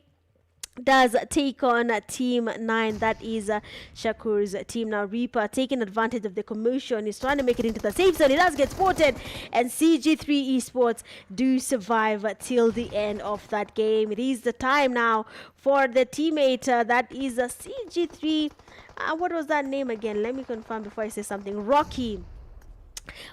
does take on team 9. That is Shakur's team. Now Reaper taking advantage of the commotion, he's trying to make it into the safe zone. He does get spotted, and CG3 Esports do survive till the end of that game. It is the time now for the teammate that is CG3. What was that name again? Let me confirm before I say something. Rocky.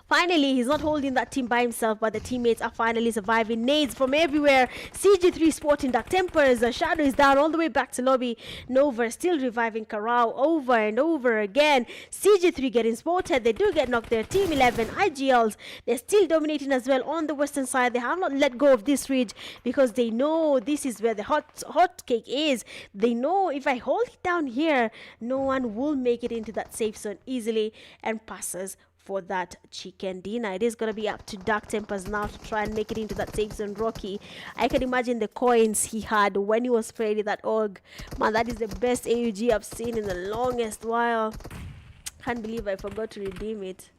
Finally, he's not holding that team by himself, but the teammates are finally surviving. Nades from everywhere. CG3 sporting Dark Tempers. The Shadow is down all the way back to lobby. Nova still reviving Karao over and over again. CG3 getting spotted. They do get knocked there. Team 11 IGLs, they're still dominating as well on the western side. They have not let go of this ridge because they know this is where the hot cake is. They know if I hold it down here, no one will make it into that safe zone easily and passes for that chicken dinner. It is going to be up to Dark Tempers now to try and make it into that safe zone. Rocky, I can imagine the coins he had when he was trading that org. Man, that is the best AUG I've seen in the longest while. Can't believe I forgot to redeem it.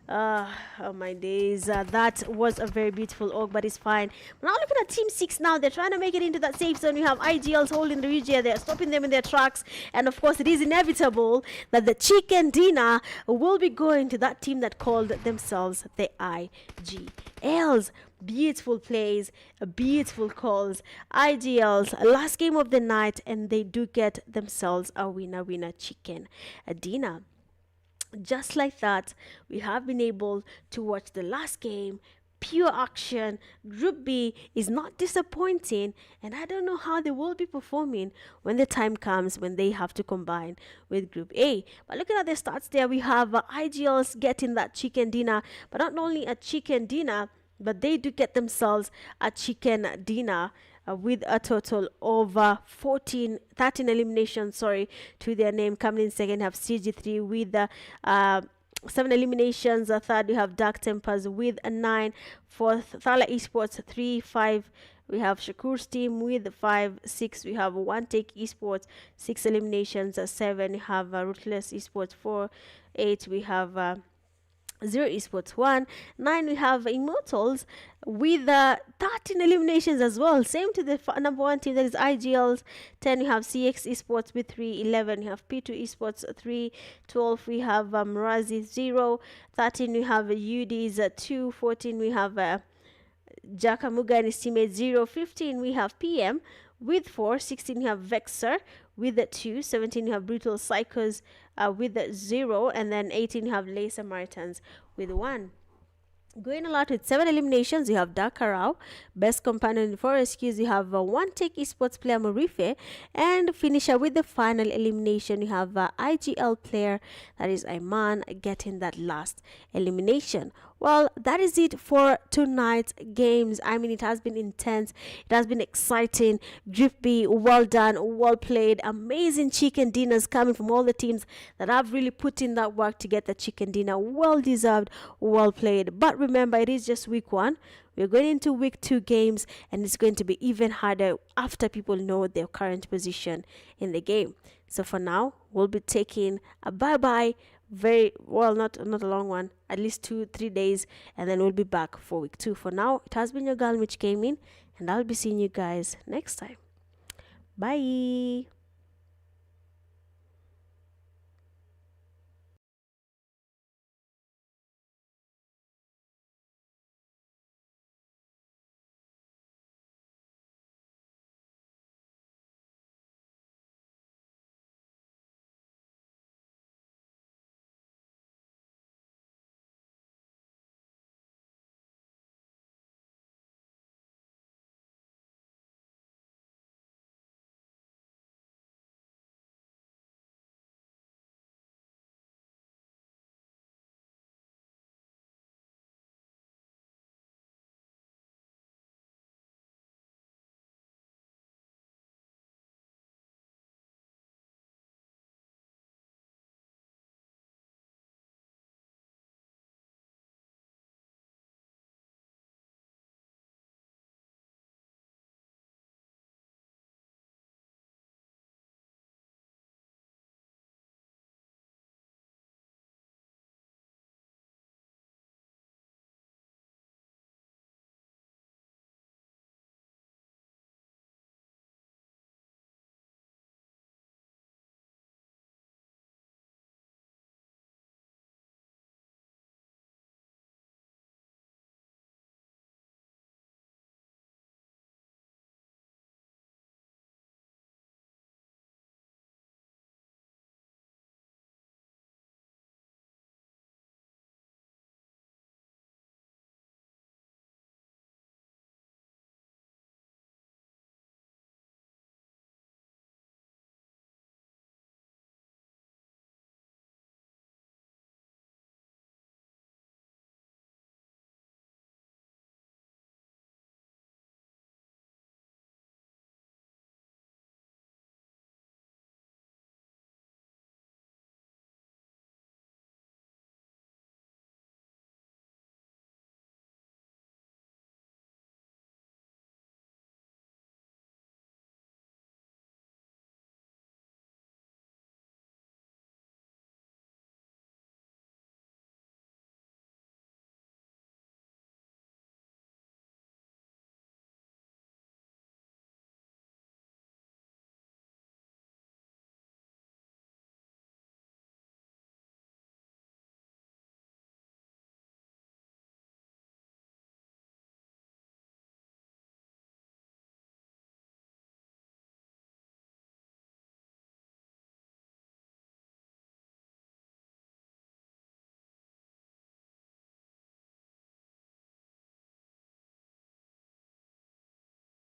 Oh my days. That was a very beautiful org, but it's fine. Now looking at team 6 now, they're trying to make it into that safe zone. You have IGLs holding the region, they're stopping them in their tracks, and of course it is inevitable that the chicken dinner will be going to that team that called themselves the IGLs. Beautiful plays, beautiful calls. IGLs, last game of the night, and they do get themselves a winner chicken dinner. Just like that, we have been able to watch the last game. Pure action. Group B is not disappointing, and I don't know how they will be performing when the time comes when they have to combine with Group A. But looking at their stats there, we have IGLs getting that chicken dinner, but not only a chicken dinner, but they do get themselves a chicken dinner with a total of 13 eliminations, to their name. Coming in second have CG3 with 7 eliminations. Third, we have Dark Tempers with a 9. Fourth, Thala Esports 3, 5. We have Shakur's team with 5. 6, we have One Take Esports, 6 eliminations. 7, we have Ruthless Esports 4. 8, we have Zero Esports 1. 9, we have Immortals with 13 eliminations as well, same to the number 1 team, that is IGL's. 10, we have CX Esports with 3. 11, we have P2 Esports 3. 12, we have Mrazi 0. 13, we have UD's 2. 14, we have Jakamuga and his teammate 0. 15, we have PM with 4. 16, we have VEXOR with 2. 17, we have Brutal Psychos with 0. And then 18, we have SAMARITANS with 1. Going a lot with 7 eliminations, you have Dakarao. Best companion for rescues, you have One Take Esports player Morife. And finisher with the final elimination, you have IGL player, that is Iman, getting that last elimination. Well, that is it for tonight's games. I mean, it has been intense, it has been exciting. Group B, well done, well played. Amazing chicken dinners coming from all the teams that have really put in that work to get the chicken dinner. Well deserved, well played. But remember, it is just week 1. We're going into week 2 games, and it's going to be even harder after people know their current position in the game. So for now, we'll be taking a bye-bye. Very well, not a long one, at least 2-3 days, and then we'll be back for week 2. For now, it has been your girl Mitch Gaming, and I'll be seeing you guys next time. Bye.